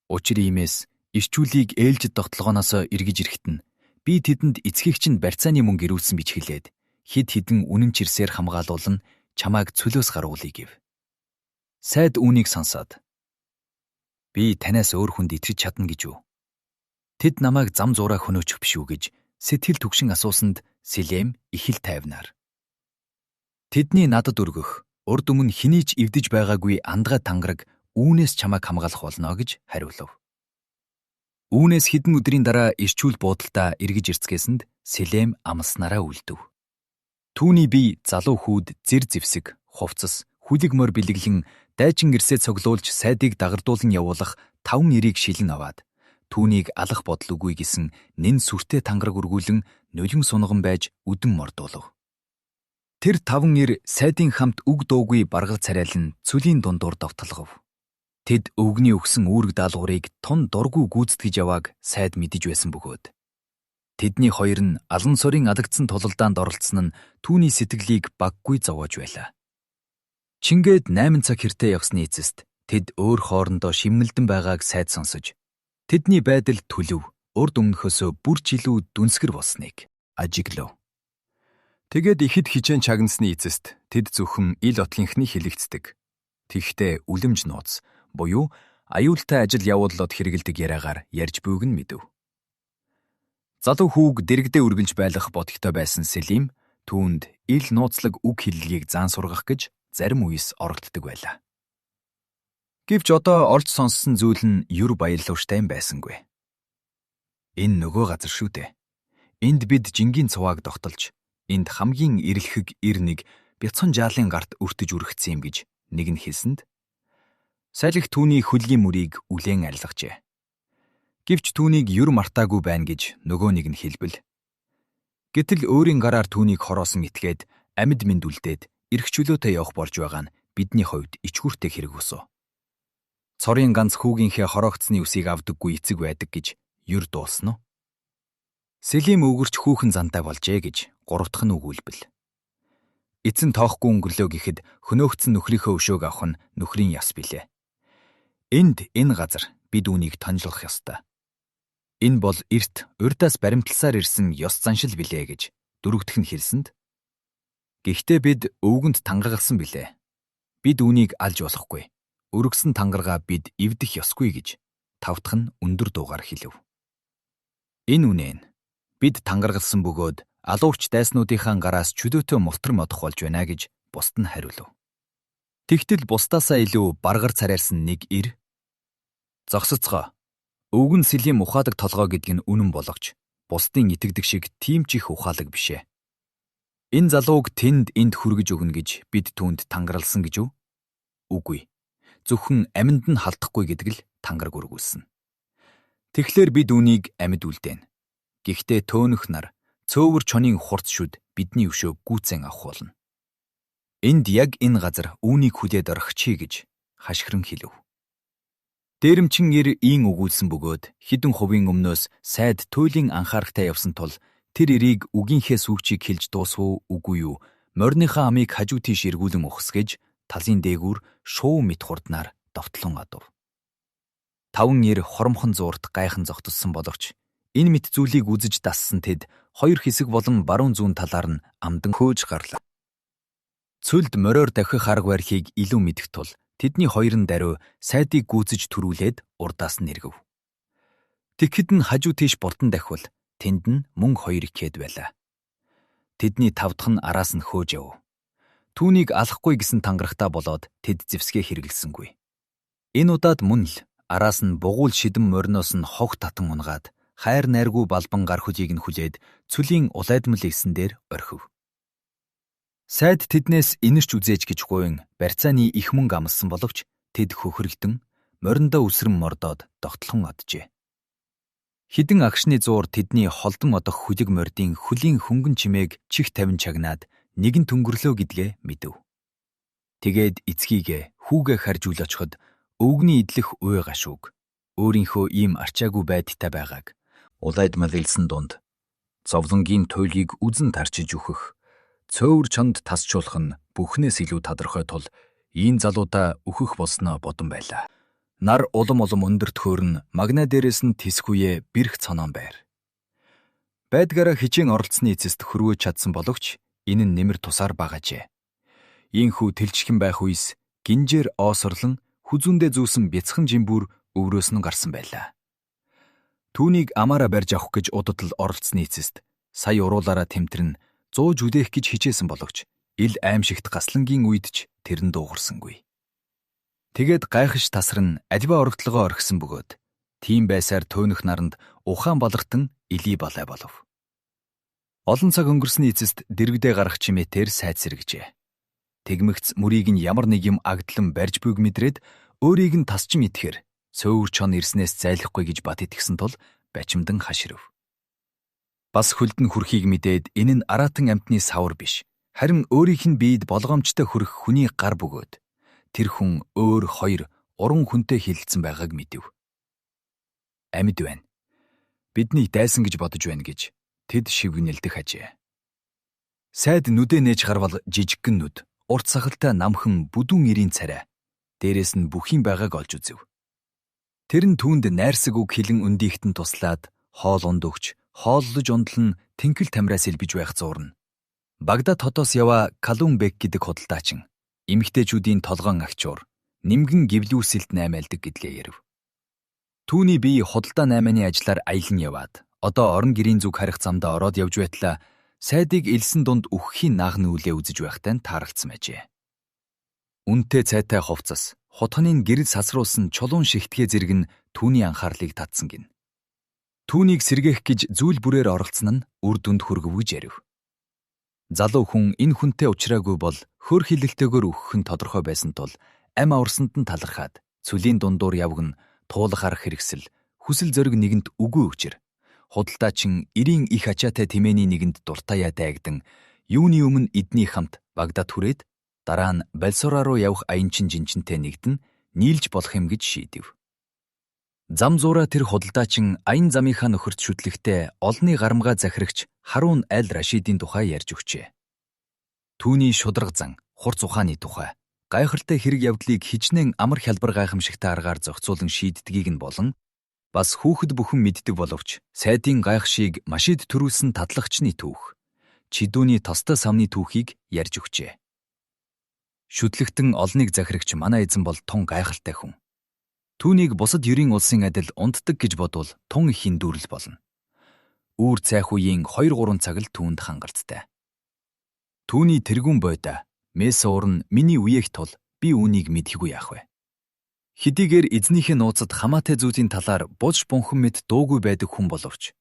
Учир иймээс ирчүүлийг ээлжид тогтолгооноос эргэж ирэхэд нь би тэдэнд эцгийгч нь барьцааны мөнгө ирүүлсэн бич хэлээд хэд хэдэн үнэн чирсээр хамгаалуулан чамайг цөлөөс гаргуулъя гэв. Сайд үүнийг сонсоод би танаас өөр хүнд итгэж чадна гэж үү? Тэд намайг зам зуураа хөнөөчих биш үү гэж сэтгэл түгшин асуусанд Силем их л тайвнаар. Тэдний надад өргөх урд өмнө хэний ч эвдэж байгаагүй андгай тангараг үүнээс чамайг хамгаалах болно гэж хариулав. Үүнээс хэдэн өдрийн дараа ирчүүл буудалтаа эргэж ирцгээсэнд Силем амлснараа үлдэв. Түүний бие залуу хүүд зэр зэвсэг, хувцас, хүлэг морь бэлэглэн дайчин гэрсээ цоглуулж сайдыг дагардуулан явуулах 5 нэрийг шилэн аваад түүнийг алах бодол үгүй гэсэн нэн сүртэй тангараг өргүүлэн нулин сунган байж үдэн мордуулав. Тэр 5 нэр сайдын хамт үг дуугүй баргал царайлан цөлийн дундуур довтолгов. Тэд өвгний өгсөн үүрэг даалгаврыг тун дургүй гүйцэтгэж явааг сайд мэдэж байсан бөгөөд тэдний хоёр нь алан сорын алагдсан тулалдаанд оролцсон нь түүний сэтгэлийг баггүй зовоож байлаа. Чингээд 8 цаг хэртээ явсны эцэст тэд өөр хоорондоо шимнэлдэн байгааг сайд сонсож тэдний байдал төлөв урд өмнөхөөсөө бүр ч илүү дүнсгэр болсныг ажиглав. Тэгээд ихэд хичээн чагнасны эцэст тэд зөвхөн ил отлынхны хэлэгцдэг. Тэгтээ үлэмж нууц буюу аюултай ажил явууллууд хэрэгэлдэг яриагаар ярьж буйг нь мэдэв. Залуу хүүг дэрэгдээ үргэлж байлгах бодогтой байсан Силем түүнд ил нууцлаг үг хэллэгийг заан сургах гэж зарим үес оролддог байлаа. Гэвч одоо олж сонссон зүйл нь юр баярлууштай юм байсангүй. Энэ нөгөө газар шүү дээ. Энд бид жингийн цувааг тогтолж, энд хамгийн эрэлхэг ир нэг бяцхан жаалын гарт өртөж үргэцсэн юм гэж нэг нь хэлсэнд салхи түүний хөллийн мөрийг үлээн арилгажээ. Гэвч түүнийг юр мартаагүй байна гэж нөгөө нэг нь хэлбэл. Гэтэл өөрийн гараар түүнийг хороосон итгээд амьд мэнд үлдээд эрх чөлөөтэй явах болж байгаа нь бидний хувьд ичгүүртэй хэрэг өсөө. Цорын ганц хүүгийнхээ хороогдсны үсийг авдаггүй эцэг байдаг гэж юр дуулсан уу? Силем өвгөрч хүүхэн зантай болжээ гэж гуравдах нь өгүүлбэл. Эцэн тоохгүй өнгөрлөө гэхэд хөнөөгдсөн нөхрийнхөө өшөөг авах нь нөхрийн яс билээ. Энд энэ газар бид үүнийг тонжлох ёстой. Энэ бол эрт урьдаас баримтласаар ирсэн ёс заншил билээ гэж дөрөвдөх нь хэлсэнд. Гэхдээ бид өвгөнд тангаргалсан билээ. Бид үүнийг алж болохгүй. Өргөсөн тангаргаа бид эвдэх ёсгүй гэж тавтах нь өндөр дуугаар хэлв. Энэ үнэн бид тангаргалсан бөгөөд алуурч дайснуудынхаа гараас чөлөөтэй мултар модох болж байна гэж бусд нь хариулв. Тэгтэл бусдаасаа илүү баргар царайрсан нэг ир зогсоцгоо. Өвгөн Силем ухаадаг толгой гэдэг нь үнэн болгоч бусдын итгэдэг шиг тийм ч их ухаалаг бишээ. Энэ залууг тэнд энд хүргэж өгнө гэж бид түүнд тангаралсан гэж үү? Үгүй. Зөвхөн амьд нь халдахгүй гэдэг л тангараг өргүүлсэн. Тэгэхээр бид үүнийг амьд үлдээн. Гэхдээ төөнөх нар цөөвөр чонын хурц шүд бидний өшөөг гүйцэн авах болно. Энд яг энэ газар үүнийг хүлээд орхичээ гэж хашгиран хэлв. Дээрэмчин ир ийн өгүүлсэн бөгөөд хэдэн хувийн өмнөөс сайд туйлын анхаарахтай явсан тул тэр ирийг үгийнхээ сүүгчийг хэлж дуусвуу үгүй юу морьныхаа амийг хажуу тийш эргүүлэн ухсгэж талын дээгүүр шуу мэт хурднаар довтлон адав. 5 ир хоромхон зуурт гайхан зогтолсон боловч энэ мэт зүйлийг үзэж дассан тэд хоёр хэсэг болон баруун зүүн талаар нь амдан хөөж гарлаа. Цөлд мориор давхих арга барихыг илүү мэдэх тул тэдний хоёр нь даруй сайдыг гүйцэж төрүүлээд урдаас нь эргэв. Тэгэхэд нь хажуу тийш бултан дахивал тэнд нь мөн хоёр ихэд байлаа. Тэдний тавдах нь араас нь хөөж яв. Түүнийг алахгүй гэсэн тангарахтаа болоод тэд зэвсгээ хэрэглэсэнгүй. Энэ удаад мөн л араас нь бугуул шидэн мориноос нь хог татан унгаад хайр найргүй балбан гар хөдийг нь хүлээд цөлийн улайдмал игсэн дээр орхив. Сайд тэднээс инэрч үзээч гэж гуйн барьцааны их мөнгө амссан боловч тэд хөхрөгдөн мориндоо үсрэн мордоод тогтлон оджээ. Хідэн агшны зуур тэдний холдон одох хүлэг мордын хөлийн хөнгөн чимээг чих тавин чагнаад нэгэн төнгөрлөө гэдгээ мэдэв. Тэгээд эцгийгээ хүүгээ харж үл очиход өвгний идлэх уй гашууг өөрийнхөө ийм арчаагүй байдалтай байгааг улайдмал илсэн дунд зовлонгийн туйлыг үзэн тарчиж үхэх Цөөвөр чонд тасчуулах нь бүхнээс илүү тодорхой тул ийм залуудаа өөхөх болсноо бодон байлаа. Нар улам өндөр төхөөрн магна дээрээс нь тисхүе бэрх цоноон байр. Байдгаараа хижээн оролцсны эцэст хөрвөөж чадсан боловч энэ нь нэмэр тусаар багажээ. Ийхүү тэлчхэн байх үес гинжээр оосорлон хүзүүндээ зүүсэн бяцхан жимбүр өврөөс нь гарсан байлаа. Түүнийг амаараа барьж авах гэж удадл оролцсны эцэст сая уруулаараа тэмтэрн 100 жүлээх гэж хичээсэн боловч ил аимшигт гаслангийн үед ч тэр нь дуугарсангүй. Тэгээд гайхаш тасран альва орогдлогоо орхисон бөгөөд тийм байсаар төөнөх наранд ухаан балгартан илий балай болов. Олон цаг өнгөрсний эцэст дэрвдээ гарах чимээтэй сайд сэргэжээ. Тэгмэгц мөрийг нь ямар нэг юм агдлан барьж буйг мэдрээд өөрийг нь тасч мэдхээр цөөвөр чон ирснээс зайлахгүй гэж бат итгэсэн тул бачимдан хаширв. Бас хөлдөн хүрхийг мэдээд энэ нь аратан амтны савар биш, харин өөрийнх нь биед болгоомжтой хүрэх хүний гар бөгөөд тэр хүн өөр хоёр уран хүнтэй хилэлцэн байгааг мэдв. Амьд байна. Биднийг дайсан гэж бодож байна гэж тэд шивгнэлдэх ажээ. Сайд нүдэ нээж гарвал жижиггэн нүд, урт сахалтай намхан бүдүүн ирийн царай, дээрээс нь бүхийн байгааг олж үзв. Тэр нь түүнд найрсаг үг хилэн өндийхтэн туслаад хоол унд өгч, хооллож ундлан тэнхэл тамраас илбэж байх зуурна. Багдад хотоос яваа Калун Бек гэдэг худалдаачин эмэгтэйчүүдийн толгоон агчуур нимгэн гивлүүсэлд наймаалдаг гэдгээ ярив. Түүний бие худалдаа наймааны ажлаар аялан яваад одоо орон гэрийн зүг харих замдаа ороод явж байтлаа сайдыг элсэн дунд үхэхийн наагны үлээ үзэж байхтай нь тааралцсан ажээ. Үнтэй цайтай хувцас, хутхныг гэрэл сасруулсан чулуун шигтгээ зэрэг нь түүний анхаарлыг татсан гин. Түүнийг сэргээх гэж зүйл бүрээр оролцсон нь үр дүнд хүргэв гэж ярив. Залуу хүн энэ хүнтэй уулзраагүй бол хөр хилэлтэйгээр өгөх нь тодорхой байсан тул ам аварсанд нь талархаад цүлийн дундуур явган туулах арга хэрэгсэл хүсэл зориг нэгэнд үгүй өчр худалдаачин эрийн их ачаатай тэмээний нэгэнд дуртаяа дайгдан юуны өмнө эдний хамт Багдад хүрээд дараа нь Бальсораа руу явах аянчин жинчинтэй нэгдэн нийлж болох юм гэж шийдэв. Зам зуура тэр худалдаачин аян замынхаа нөхөрт шүтлэгтээ олонний гарамгаа захирагч Харун аль Рашидийн тухай ярьж өгчээ. Түүний шударга зан, хурц ухааны тухай, гайхалтай хэрэг явдлыг хичнээн амар хялбар гайхамшигтай аргаар зохицуулан шийддгийг нь болон бас хүүхэд бүхэн мэддэг боловч сайдын гайхшийг машид төрүүлсэн татлагчны түүх, Чидүүний тостой самны түүхийг ярьж өгчээ. Шүтлэгтэн олныг захирагч манай эзэн бол тун гайхалтай хүн. Түүнийг бусад ерийн улсын адил унддаг гэж бодвол тун их хиндүүрэл болно. Үүр цайх үеийн 2-3 цаг л түүнд хангалттай. Түүний тэргүүн бойда меса урн миний үеэх тул би үүнийг мэдхийгүй яах вэ? Хэдийгээр эзнийхээ нууцад хамаатай зүйлийн талаар булж бунхан мэд дуугүй байдаг хүн боловч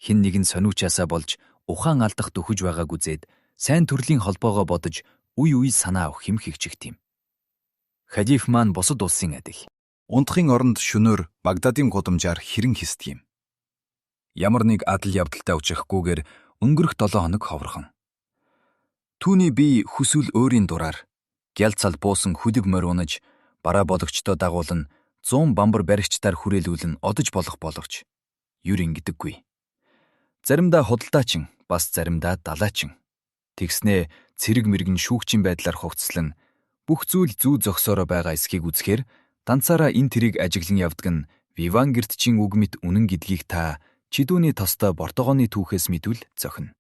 хэн нэгэн сониучаасаа болж ухаан алдах дөхөж байгааг үзээд сайн төрлийн холбоогоо бодож үе санаа авах хэм хэгчигт юм. Халиф маань бусад улсын адил унтахын оронд шөнөөр Багдадын гудамжаар хэрэн хисдэг юм. Ямар нэг адал явдалтай учрахгүйгээр өнгөрөх 7 хоног ховорхон. Түүний бие хүсвэл өөрийн дураар гялцал буусан хүлэг морь унаж бараа бологчдоо дагуулан 100 бамбар баригчдаар хүрээлүүлэн одож болох боловч юр ингэдэггүй. Заримдаа худалдаачин, бас заримдаа далайчин. Тэгснээ цэрэг мэрэгэн шүүгчийн байдлаар хувцаслан бүх зүйл зүү зогсоороо байгаа эсхийг үзэхээр данцаараа энэ тэрийг ажиглан явдаг нь Вивангертчийн үг мэт үнэн гэдгийг та Чидүүний тостой Бортогооны түүхээс мэдвэл зохино.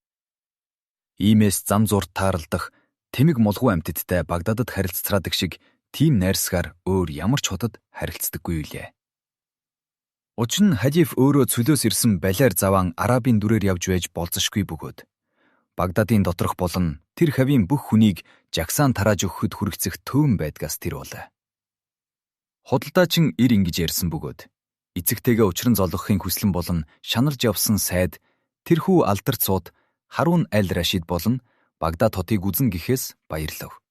Иймээс зам зурд тааралдах тэмэг молгуу амьтадтай Багдадад харилцраадаг шиг тийм найрсгаар өөр ямар ч хотод харилцдаггүй үлээ. Учир нь халиф өөрөө цөлөөс ирсэн балиар заваан арабын дүрээр явж байж болзошгүй бөгөөд Багдадын доторх болон тэр хавийн бүх хүнийг жагсаан тарааж өгөхөд хүрэгцэх төвөн байдгаас тэр болоо. Худалдаачин ир ингэж ярьсан бөгөөд эцэгтэйгээ учран золгохын хүслэн болон шаналж явсан сайд тэрхүү алдарт сууд Харун аль Рашид болон Багдад хотыг үзэн гэхээс баярлав.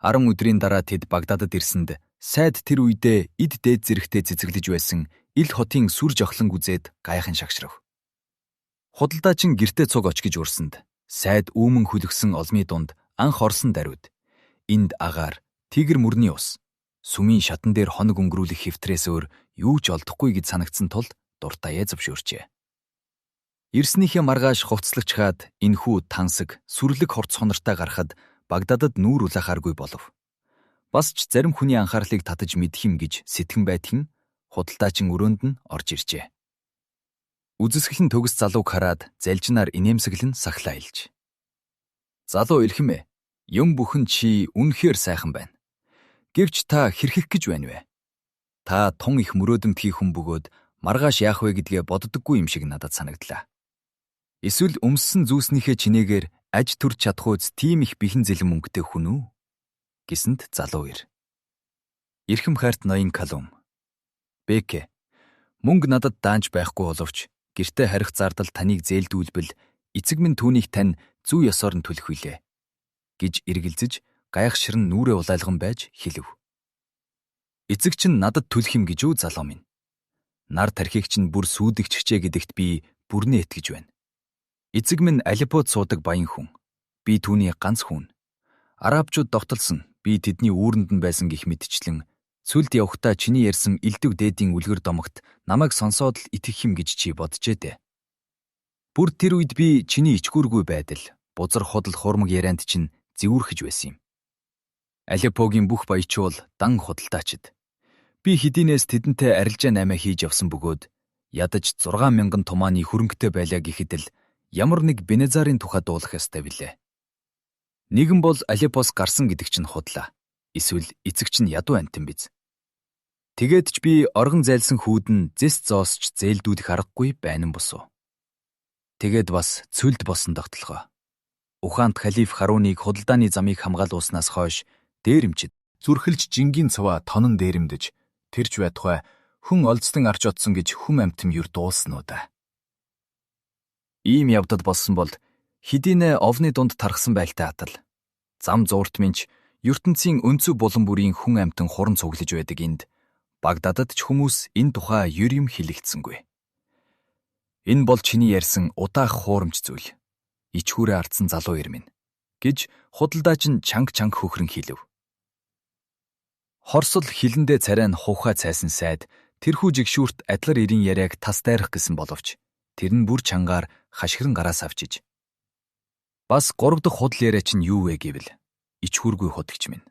10 өдрийн дараа тэд Багдадад ирсэнд сайд тэр үедээ эд дээд зэрэгтэй цэцэглэж байсан ил хотын сүр жохлон үзээд гайхан шагшрав. Худалдаачин гэртээ цуг очгиж урсанд сайд үүмэн хүлгсэн олмын дунд анх орсон даруйд энд агаар тигэр мөрний ус сүмийн шатан дээр хоног өнгөрүүлэх хэвтрээс өөр юу ч олдохгүй гэж санагдсан тул дуртаяа зөвшөөрчээ. Ирснийхээ маргааш хувцлагчхаад энхүү тансаг, сүрлэг хорц хонортой гарахад Багдадад нүүр улаахааргүй болов. Бас ч зарим хүний анхаарлыг татаж мэдэх юм гэж сэтгэн байтхан худалдаачин өрөөнд нь орж иржээ. Үзэсгэлэн төгс залууг хараад залжинаар инээмсэглэн сахлаа илж. "Залуу эрхэм ээ. Юм бүхэн чи үнэхээр сайхан байна. Гэвч та хэрхэх гэж байна вэ? Та тун их мөрөөдөнтгий хүн бөгөөд маргааш яах вэ гэдгээ боддоггүй юм шиг надад санагдлаа. Эсвэл өмссөн зүүснийхээ чинээгээр аж төрж чадхуйц тийм их бэхэн зэлэн мөнгөтэй хүн үү?" гэсэнд залуу ир. "Эрхэм хайрт ноён Калум. Бэкэ. Мөнгө надад даанч байхгүй боловч гэртээ харих зардал таныг зээлдүүлбэл эцэг минь түүнийг тань зүй ёсоор нь төлөх билээ" гэж эргэлзэж гайхширн нүрээ улайлган байж хэлв. "Эцэг чинь надад төлөх юм гэж үү залуу минь? Нар тархийг чинь бүр сүйдэгччээ гэдэгт би бүрнээ итгэж байна. Эцэг минь Алеппод суудаг баян хүн. Би түүний ганц хүн. Арабчууд довтолсон. Би тэдний үүрэнд нь байсан гэх мэтчлэн цүлд явхдаа чиний ярьсан элдв дээдийн үлгэр домогт намайг сонсоод л итгэх юм гэж чи боджээ дээ. Бүр тэр үед би чиний ичгүүргүй байдал, бузар худал хурмаг ярианд чинь зэвүүрхэж байсан юм. Алеппогийн бүх баячуул дан худалдаачид. Би хэдийнээс тэдэнтэй арилжаа наймаа хийж явсан бөгөөд ядаж 6,000 тумааны хөрөнгөтэй байлаа гэхэд л ямар нэг Бенезарын тухай дуулах ёстой билээ. Нэгэн бол Алеппос гарсан гэдэг чинь худлаа. Эсвэл эцэг чинь ядуу антин биз. Тэгээд ч би оргон зайлсан хүүдэн зэс зоосч зээлдүүлэх аргагүй байнан босов. Тэгээд бас цүлд болсон тогтолгоо. Ухаанд халиф Харуныг худалдааны замыг хамгаалуулснаас хойш дээрэмчид зүрхэлж жингийн цава тонон дээрэмдэж тэрч байтугай хүн олзтон арч одсон гэж хүм амтм юр дуулсан уу да. Ийм явдад болсон бол хэдийнэ овны дунд тархсан байлтай атал. Зам зуурт минь ертөнцийн өнцөг булан бүрийн хүн амтан хуран цуглаж байдаг энд Багдадад ч хүмүүс энэ тухай юр юм хэлэгдсэнгүй. Энэ бол чиний ярьсан удаах хуурамч зүйл. Ичхүүрээ ардсан залуу ир минь гэж худалдаач нь чанга хөхрөн хэлв. Хорсол хилэндээ царай нь хуухай цайсан сайд тэрхүү жигшүүрт адлар ирийн яриаг тас дайрах гэсэн боловч тэр нь бүр чангаар хашгиран гараас авчиж. Бас 3 дахь худал яриа чинь юу вэ гэвэл ичхүүргүй худагч минь.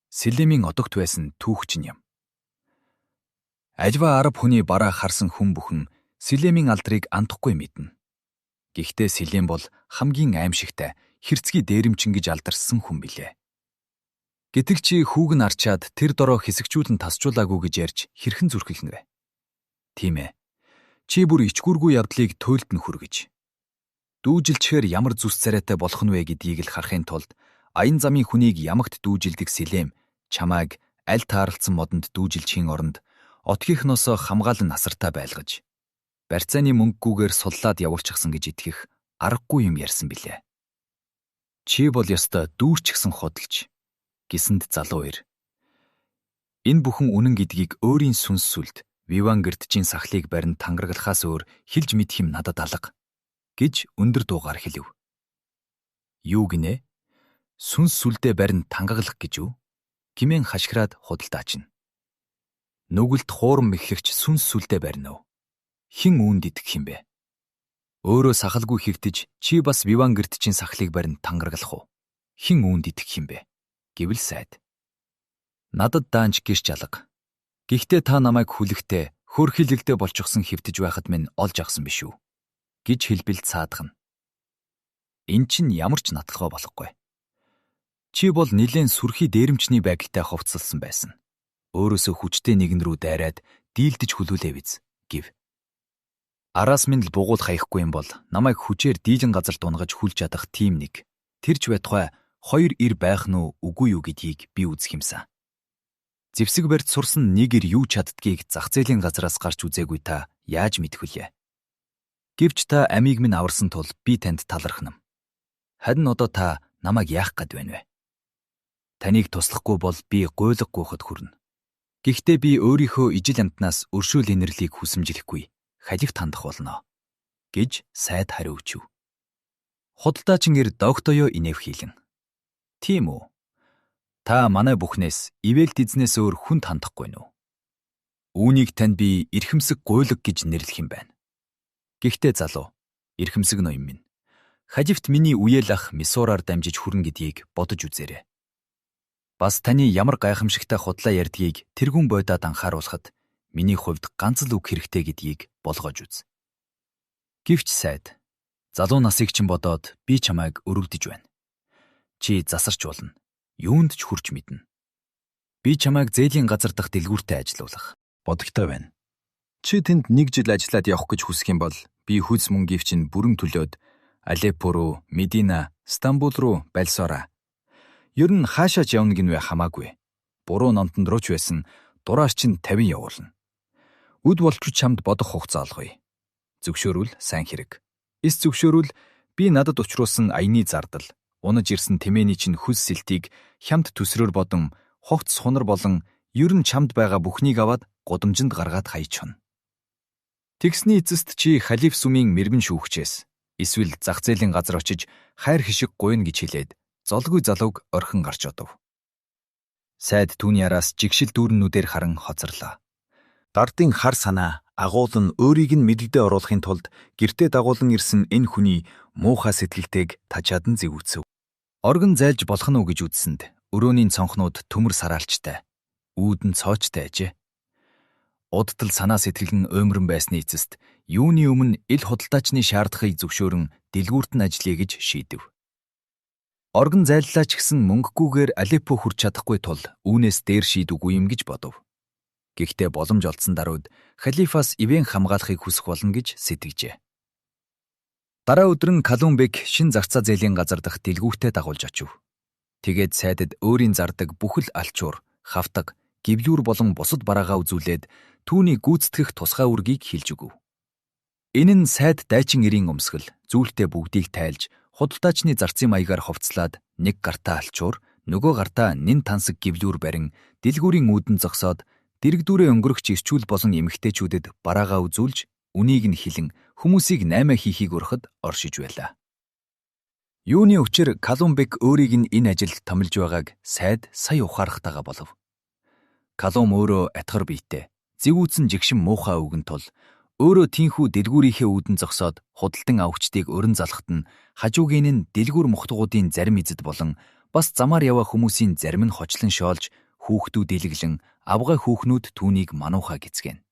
Сэлемийн одогт байсан түүхчин юм. Альва араб хүний бараа харсан хүн бүхэн Сэлемийн алдрыг андахгүй мэднэ. Гэхдээ Сэлем бол хамгийн аимшигтай хэрцгий дээрэмчин гэж алдарсан хүн билээ. Гэтэл чи хүүг нь арчаад тэр дороо хэсэгчүүлэн тасчуулаагүй гэж ярьж хэрхэн зүрхэлнэ вэ? Тийм ээ. Чи бүр ичгүүргүй явдлыг туйлд нь хүргэж. Дүүжилчээр ямар зүс царайтай болох нь вэ гэдгийг л харахын тулд аян замын хүнийг ямагт дүүжилдэг Сэлем чамайг аль таарлцсан модонд дүүжилчихийн оронд отгийнхноосоо хамгаалан насартаа байлгаж барьцааны мөнгөгүйгээр суллаад явуулчихсан гэж итгэх аргагүй юм ярьсан билээ. Чи бол ёстой дүүрчгсэн худалч гэсэнд залуу ир. Энэ бүхэн үнэн гэдгийг өөрийн сүнс сүлд Виван гэрдчийн сахлыг барин тангаргалахаас өөр хэлж мэдэх юм надад алга гэж өндөр дуугаар хэлв. Юу гинэ? Сүнс сүлдээ барин тангаглах гэж үү? Гэмээн хашгираад худалдаач нь. Нүгэлт хуурам мэхлэгч сүнс сүлдээ барина уу? Хэн үүнд идэх юм бэ? Өөрөө сахалгүй хөвтөж чи бас Виван гэрдчийн сахлыг барин тангаргалах уу? Хэн үүнд идэх юм бэ? Гэвэл сайд. Надад даанч гэрч алга. Гэхдээ та намайг хүлэхтэй, хөрхилэлдээ болчихсон хөвтөж байхад минь олж авсан биш үү? Гэж хэлбэл цаадах нь. Эн чинь ямар ч натлахаа болохгүй. Чи бол нилээн сүрхий дээрэмчний байгальтай хувцалсан байсан. Өөрөөсөө хүчтэй нэгэн рүү дайраад дийлдэж хүлүүлээ биз гэв. Араас минь л бугуул хаяхгүй юм бол намайг хүчээр дийлэн газар дунгаж хүлж чадах тийм нэг. Тэрч байтугай 2 ир байх нь үгүй юу гэдгийг би үзэх юмсан. Зэвсэг барьж сурсан нэг ир юу чаддгийг зах зээлийн газраас гарч үзээгүй та яаж мэдэх вүлээ? Гэвч та амийг минь аварсан тул би танд талархнам. Харин одоо та намайг яах гээд байна вэ? Таныг туслахгүй бол би гуйлга гуйхад хүрнэ. Гэхдээ би өөрийнхөө ижил амтнаас өршөөл инэрлийг хүсэмжлэхгүй, халигт хандах болно гэж сайд хариу өчв. Худалдаачин ир догтоёо инэв хийлэн. Тийм үү? Та манай бүхнээс ивэлт эзнээс өөр хүнд хандахгүй нү? Үүнийг танд би эрхэмсэг гуйлга гэж нэрлэх юм байна. Гэхдээ залуу, Эрхэмсэг ноён минь. Хаживт миний үеэл ах Миссураар дамжиж хүрнэ гэдгийг бодож үзээрэй. Бас таны ямар гайхамшигтай худлаа ярьдгийг тэргүүн бодоод анхааруулахад миний хувьд ганц л үг хэрэгтэй гэдгийг болгож үз. Гэвч сайд, залуу насыг чинь бодоод би чамайг өрөвдөж байна. Чи засарч болно. Юунд ч хүрч мэднэ. Би чамайг зээлийн газар дахь дэлгүүртээ ажилуулах бодогтой байна. Чи тэнд 1 жил ажиллаад явах гэж хүсэх юм бол би хүйс мөнгийг чинь бүрэн төлөөд Алеппо руу, Медина, Стамбул руу байлсоораа. Ер нь хаашаач явна гинвэ хамаагүй. Буруу номтонд руу ч байсан дураар чинь 50 явуулна. Үд болч чамд бодох хугацаа олгоё. Зөвшөөрвөл сайн хэрэг. Эс зөвшөөрвөл би надад учруулсан аяны зардал, унаж ирсэн тэмээний чинь хүс сэлтийг хямд төсрөөр бодон хогц хунар болон ер нь чамд байгаа бүхнийг аваад гудамжинд гаргаад хаячихна. Тэгсний эцэст чи халиф сүмийн мэрэгэн шүүгчээс эсвэл зах зээлийн газар очиж хайр хишиг гуйна гэж хэлээд золгүй залууг орхин гарч одов. Сайд түүний араас жигшил дүүрнүүдээр харан хоцорлоо. Дардын хар санаа агуулн өөрийг нь мэддэ оруулахын тулд гэртээ дагуулan ирсэн энэ хүний муухай сэтгэлтэйг тачаад нь зэвүүцэв. Оргон зайлж болох нь уу гэж үзсэнд өрөөний цонхнууд төмөр сараалчтай, үүдэн цоочтой ажээ. Удтал санаа сэтгэл нь оймрон байсны эцэст юуны өмнө ил худалдаачны шаардлагыг зөвшөөрөн дэлгүүрт нь ажиллая гэж шийдэв. Оргон зайллаа ч гэсэн мөнгөгүйгээр Алеппо хүрч чадахгүй тул үүнээс дээр шийдвгүй юм гэж бодов. Гэхдээ боломж олдсон даруйд халифаас ивэн хамгаалахыг хүсэх болно гэж сэтгэжээ. Дараа өдөр нь Калумбек шин зарцаа зээлийн газар дахь дэлгүүртээ дагуулж очив. Тэгээд сайдад өөрийн зардаг бүхэл алчуур, хавтаг, гивлүүр болон бусад бараагаа үзүүлээд түүний гүйцэтгэх тусгай үргийг хэлж өгөв. Энэ нь сайд дайчин эрийн өмсгөл, зүйлтэй бүгдийг тайлж, худалдаачны зарцын маягаар хувцлаад нэг гартаа алчуур, нөгөө гартаа нэн тансаг гивлүүр барин дэлгүүрийн үүдэн зогсоод дэрэгдүүрээ өнгөрөх ирчүүл болон эмэгтэйчүүдэд бараагаа үзүүлж, үнийг нь хэлэн хүмүүсийг наймаа хийхийг урахад оршиж байлаа. Юуны учир Калумбек өөрийг нь энэ ажилд томилж байгааг сайд сая ухаарахтайгаа болов. Калум өөрөө атгар биетэй, зэвүүцэн жигшин муухай өвгөн тул өөрөө тийхүү дэлгүүрийнхээ үүдэн зогсоод худалдан авахчдыг өрн залхат нь хажуугийн нь дэлгүүр мухтгуудын зарим эзэд болон бас замаар яваа хүмүүсийн зарим нь хочлон шоолж хүүхдүүд илэглэн авгай хүүхнүүд түүнийг мануухай гисгэн.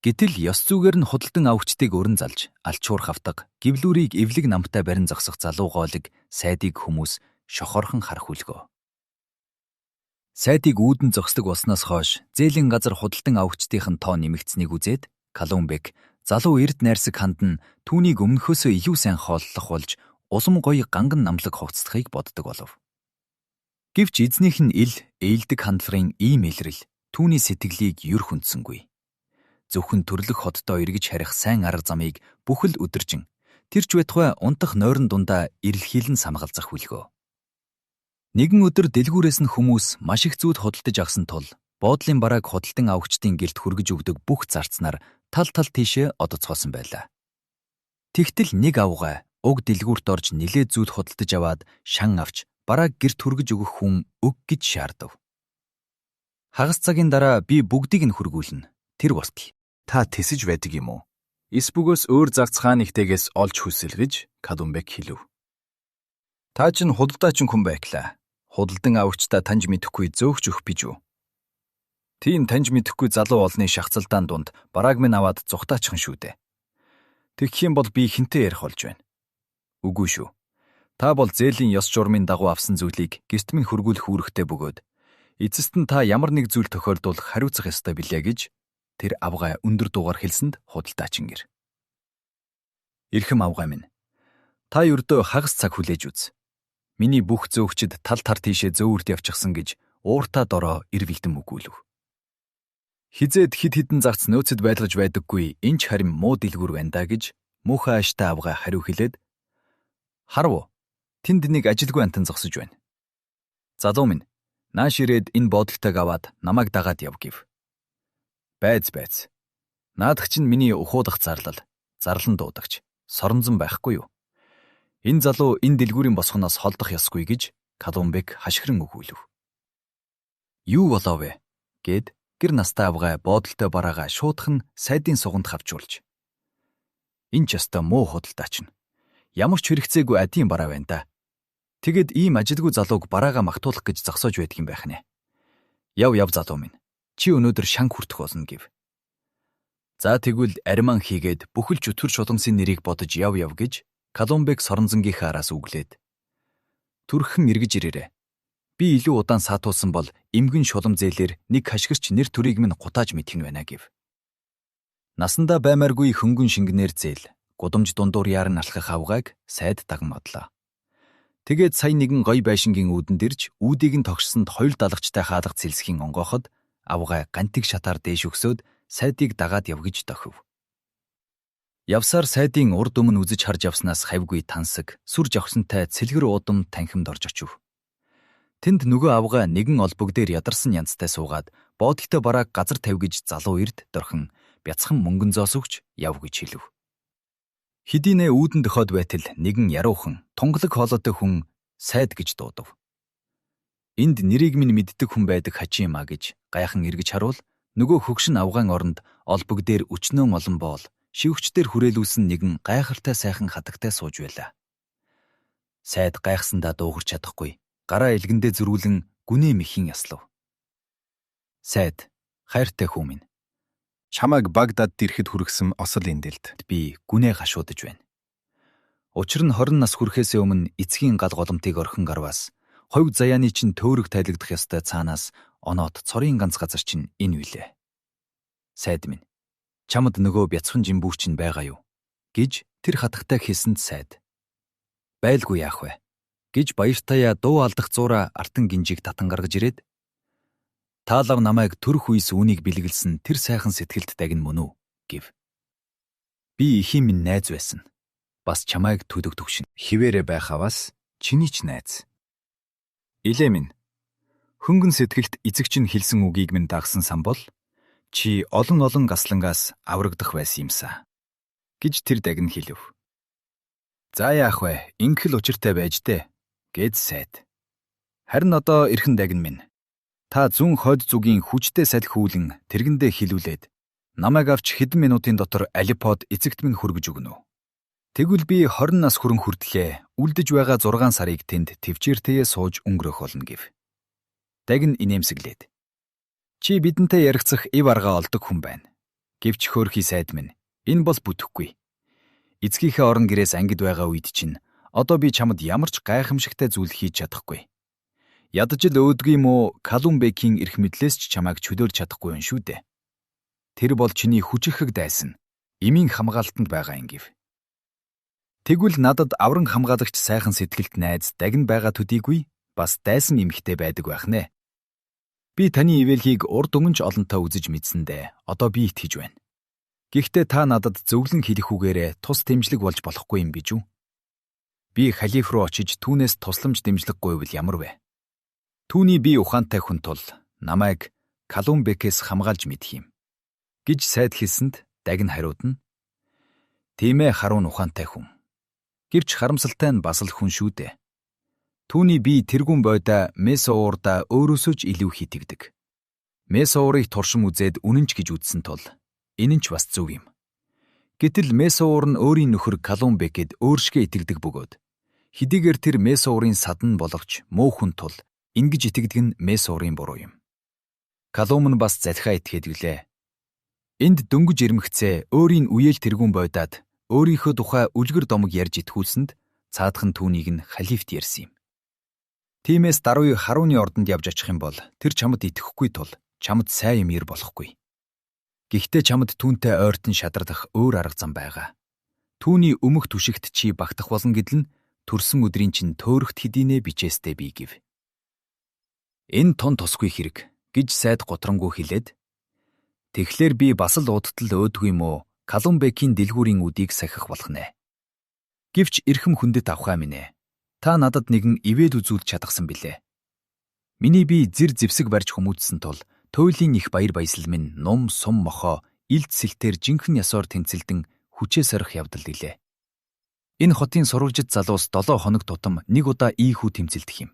Гэтэл ёс зүйгээр нь худалдан авахчдыг өрн залж алчуур хавтаг гивлүүрийг эвлэг намтай барин зогсох залуу гоолыг сайдыг хүмүүс шохорхон харах үлгөө. Сайдыг үүдэн зогсдог болсноос хойш зээлийн газар худалдан авахчдын тоо нэмэгдсэнийг үзээд Калумбек залуу эрд найрсаг ханд нь түүнийг өмнөхөөсөө илүү сайн хооллох болж улам гоё ганган намлаг хувцдахыг боддог болов. Гэвч эзнийх нь ил ээлдэг хандлагын ийм илрэл түүний сэтгэлийг юр хүндсэнгүй. Зөвхөн төрлөх ходдоо эргэж харих сайн арга замыг бүхэл өдөржин тэр ч байтугай унтах нойрон дундаа ирэлхийлэн самгалзах хүлгөө. Нэгэн өдөр дэлгүүрээс нь хүмүүс маш их зүйл худалдаж авсан тул боодлын барааг худалдан авахчдын гэрт хүргэж өгдөг бүх зарцнаар тал тийшээ одоцгоосон байлаа. Тэгтэл нэг авгай уг дэлгүүрт орж нилээд зүйл худалдаж аваад шан авч барааг гэрт хүргэж өгөх хүн өг гэж шаардав. Хагас цагийн дараа би бүгдийг нь хүргүүлнэ. Тэр болтол та тэсэж байдаг юм уу? Эс бөгөөс өөр загцхаа нэгтээс олж хүсэл гэж Калумбек хэлв. Та чинь худалдаачин хүн байглаа. Худалдан авахчдаа таньж мэдэхгүй зөөгч өгөх биж үү? Тийм таньж мэдэхгүй залуу олны шахацалдаан дунд барааг минь аваад зүхтаачихсан шүү дээ. Тэгэх юм бол би хинтээ ярих болж байна. Үгүй шүү. Та бол зээлийн ёс журмын дагуу авсан зүйлийг гэрт минь хөргүүлэх үүрэгтэй бөгөөд эцэст нь та ямар нэг зүйл тохиолдвол хариуцах ёстой билээ гэж тэр авгай өндөр дуугаар хэлсэнд худалдаачин гэр. Ирхэм авгай минь. Та ердөө хагас цаг хүлээж үз. Миний бүх зөөгчд тал тар тийшээ зөөвөрт явчихсан гэж ууртаа дороо ирвэлдэн өгүүлв. Хизээд хид хідэн загц нөөцөд байлгаж байдаггүй энэ ч харин муу дэлгүүр байна да гэж муухай ааштай авгай хариу хэлээд харав. Тэнд нэг ажилгүй антан зогсож байна. Залуу минь, нааш ирээд энэ боодолтойг аваад намайг дагаад яв гэв. Байц. Наадах чинь миний ухуудах зарлан дуудагч, соромзон байхгүй юу? Энэ залуу энэ дэлгүүрийн босгоноос холдох ёсгүй гэж Калумбек хашгиран өгүүлв. Юу болоо вэ? Гэд гэр настай авгай боодолтой бараага шуудхан сайдын суганд хавчуулж. Энэ ч ёстой муу худалдаач нь. Ямар ч хэрэгцээгүй адийн бараа байна да. Тэгэд ийм ажилгүй залууг бараагаа магтуулах гэж зогсоож байдаг юм байх нэ. Яв залуу минь. Чи өнөөдөр шанг хүртэх болно гэв. За тэгвэл ариман хийгээд бүхэл чөтгөр шуламсын нэрийг бодож яв гэж Колумбек соронзонгийнхаа араас үглээд. Түрхэн эргэж ирээрэй. Би илүү удаан саатуулсан бол эмгэн шулам зээлээр нэг хашгирч нэр төрийг минь гутааж мэдэх нь байна гэв. Насандаа баймааргүй хөнгөн шингэнээр зээл, гудамж дундуур яаран алхах авгааг сайд дагмадлаа. Тэгээд сая нэгэн гоё байшингийн үүдэнд ирж үүдийг нь тогшсонд хоёр далгачтай хаалга цэлсхийн онгооход авгай гантиг шатаар дээш өгсөд сайдыг дагаад явгиж дохив. Явсаар сайдын урд өмнө үзэж харж явснаас хавьгүй тансаг, сүр жавхсантай цэлгэр уудам танхимд орж очив. Тэнд нөгөө авгай нэгэн олбог дээр ядарсан янзтай суугаад боодогтой барааг газар тавьгиж залуу эрд дорхон бяцхан мөнгөн зоос өгч яв гэж хэлв. Хэдийнэ үүдэн дөхөд байтал нэгэн яруухан, тунгалаг хоолойтой хүн сайд гэж дуудав. Энд нэрийг минь мэддэг хүн байдаг хачим гэж гайхан эргэж харуул нөгөө хөгшин авгаан оронд олбог дээр өчнөөн олон боол шивгчдэр хүрээлүүлсэн нэгэн гайхалтай сайхан хатагтай сууж байлаа. Сайд гайхсандаа дуугарч чадахгүй. Гараа илгэндээ зөрүүлэн гүнээ мэхийн яслав. Сайд, хайртай хүү минь. Чамайг Багдад ирэхэд хүргэсэн осол эндэлд би гүнээ гашуудж байна. Учир нь 20 нас хүрэхээс өмнө эцгийн гал голомтыг орхин гарваас хойг заяаны чинь төөрөг тайлагдах ёстой цаанаас оноод цорын ганц газар чинь энэ үлээ. Сайд минь, чамд нөгөө бяцхан жимбүүр чинь байгаа юу? Гэж тэр хатагтай хэлсэнд сайд. Байлгүй яах вэ? Гэж баяртаяа дуу алдах зуура артан гинжиг татан гаргаж ирээд таалав намайг төрөх үес үүнийг бэлгэлсэн тэр сайхан сэтгэлд дагн мөн үү гэв. Би ихийн минь найз байсан. Бас чамайг төдөг төгшин хിവэрэ байх аваас чиний ч найз. Илээ минь. Хөнгөн сэтгэлд эцэг чинь хэлсэн үгийг минь дагсан сан бол чи олон гаслангаас аврагдах байсан юмсаа гэж тэр дагн хэлв. За яах вэ? Инхэл учиртай байж дээ. Гэд сайд. Харин одоо эрхэн дагн минь. Та зүүн хойд зүгийн хүчтэй салхи хүүлэн тэргэндээ хилүүлээд намайг авч хэдэн минутын дотор Алипод эцэгт минь хүргэж өгнө. Тэгвэл би 20 нас хүрэн хүртлээ үлдэж байгаа 6 сарыг тэнд төвчээртэйе сууж өнгөрөх болно гэв. Дагн инээмсэглээд. Чи бидэнтэй яригцах ив арга олдог хүн байна. Гэвч хөөрхий сайд минь. Энэ бол бүтэхгүй. Эцгийнхээ орон гэрээс ангид байгаа үед чинь одоо би чамд ямар ч гайхамшигтай зүйл хийж чадахгүй. Ядаж л өөдгүй юм уу Колумбекийн эрх мэдлээс ч чамайг чөлөөлж чадахгүй юм шүү дээ. Тэр бол чиний хүчирхэг дайсан. Эмийн хамгаалтанд байгаа юм гэв. Тэгвэл надад авран хамгаалагч сайхан сэтгэлт найз дагн байгаа төдийгүй бас дайсан эмхтэй байдаг байх нэ. Би таны ивэлхийг урд өмнөж олонтоо үзэж мэдсэндээ одоо би итгэж байна. Гэхдээ та надад зөвлөн хэлэх үгээрээ тус дэмжлэг болж болохгүй юм биш үү? Би халиф руу очиж түүнээс тусламж дэмжлэг гуйвал ямар вэ? Түүний би ухаантай хүн тул намайг Колумбекээс хамгаалж мэдх юм. Гэж сайд хэлсэнд дагн хариуд нь. Тийм ээ харуун ухаантай хүн. Гэвч харамсалтай нь бас л хүн шүү дээ. Түүний би тэргүүн бойда Месоурда өөрөөсөө ч илүү хитэгдэг. Месоурыг туршин үзээд үнэнч гэж үзсэн тул энэ нь ч бас зөв юм. Гэтэл Месоур нь өөрийн нөхөр Колумбекэд өөршгөө итгэдэг бөгөөд хэдийгээр тэр Месоурын садан болгоч муу хүн тул ингэж итгэдэг нь Месоурын буруу юм. Колумб нь бас залхиа итгээд гэлээ. Энд дөнгөж ирмэгцээ өөрийн үеэл тэргүүн бойдаад өөрийнхөө тухай үлгэр домог ярьж итгүүлсэнд цаадхан түүнийг нь халифт ярьсан юм. Тиймээс даруй харууны ордонд явж очих юм бол тэр чамд итгэхгүй тул чамд сайн юм ир болохгүй. Гэхдээ чамд түүнтэй ойртон шадрах өөр арга зам байгаа. Түүний өмөх түшигт чи багтах болно гэдэл нь төрсөн өдрийн чинь төөрөхт хэдийнэ бичээстэй бий гэв. Энэ тун тусгүй хэрэг гэж сайд готрангуй хэлээд тэгэхээр би бас л удтал өөдгүй юм уу Колумбекийн дэлгүүрийн үдийг сахих болох нэ. Гэвч эрхэм хүндэт авхаа минь ээ. Та надад нэгэн ивэд үзүүлж чадахсан билээ. Миний би зэр зэвсэг барьж хүмүүжсэн тул туйлын их баяр баясгал минь ном сум мохоо илт сэлтээр жинхэнэ ясоор тэнцэлдэн хүчээ сорих явдал илээ. Энэ хотын сурвалжит залуус 7 хоног тутам нэг удаа ийхүү тэмцэлдэх юм.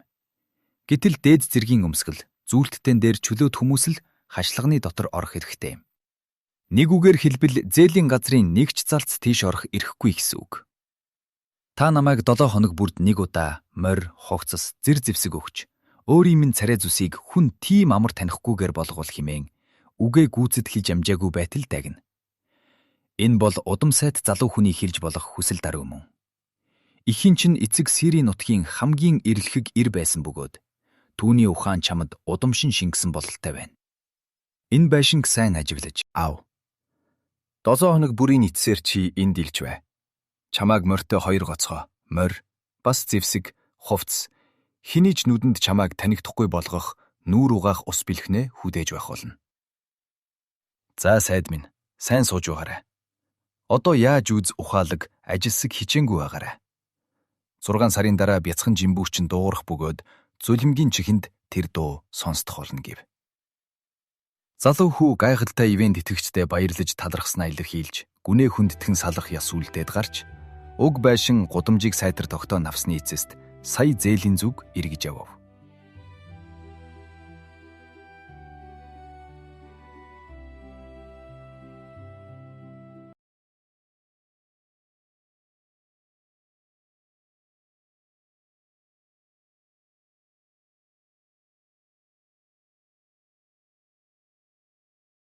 Гэтэл дээд зэргийн өмсгөл зүйлттэн дээр чөлөөт хүмүүс л хашлагны дотор орох хэрэгтэй юм. Нэг үгээр хэлбэл зээлийн газрын нэгч залц тийш орох ирэхгүй гэсэн үг. Та намайг 7 хоног бүрд нэг удаа морь, хувцас, зэр зэвсэг өгч, өөрийн минь царай зүсийг хүн тийм амар танихгүйгээр болгоул хэмээн үгээ гүйцэд хийж амжаагүй байтал дагна. Энэ бол удам сайд залуу хүний хэлж болох хүсэл даруй мөн. Ихийн чинь эцэг Сирийн нутгийн хамгийн эрлэхэг ир байсан бөгөөд түүний ухаан чамд удамшин шингэсэн бололтой байна. Энэ байшинг сайн ажиглаж ав. 7 хоног бүрийн эцсээр чи энд илж бай. Чамааг морьтой 2 гоцгоо, морь, бас зэвсэг, хувцс, хэний ч нүдэнд чамааг танигдахгүй болгох нүүр угаах ус бэлхнээ хүдээж байх болно. За сайд минь, сайн сууж байгаарай. Одоо яаж үз ухаалаг, ажилсаг хичээнгүй байгаарай. 6 сарын дараа бяцхан жимбүүч нь дуурах бөгөөд зүлэмгийн чихэнд тэр дуу сонсдох болно гэв. Залуу хүү гайхалтай ивент итгэгчдээ баярлаж талархснаа илэрхийлж, гүнээ хүндэтгэн салах яс үлдээд гарч, уг байшин гудамжийг сайтар тогтоон авсны эцэст сая зээлийн зүг эргэж явав.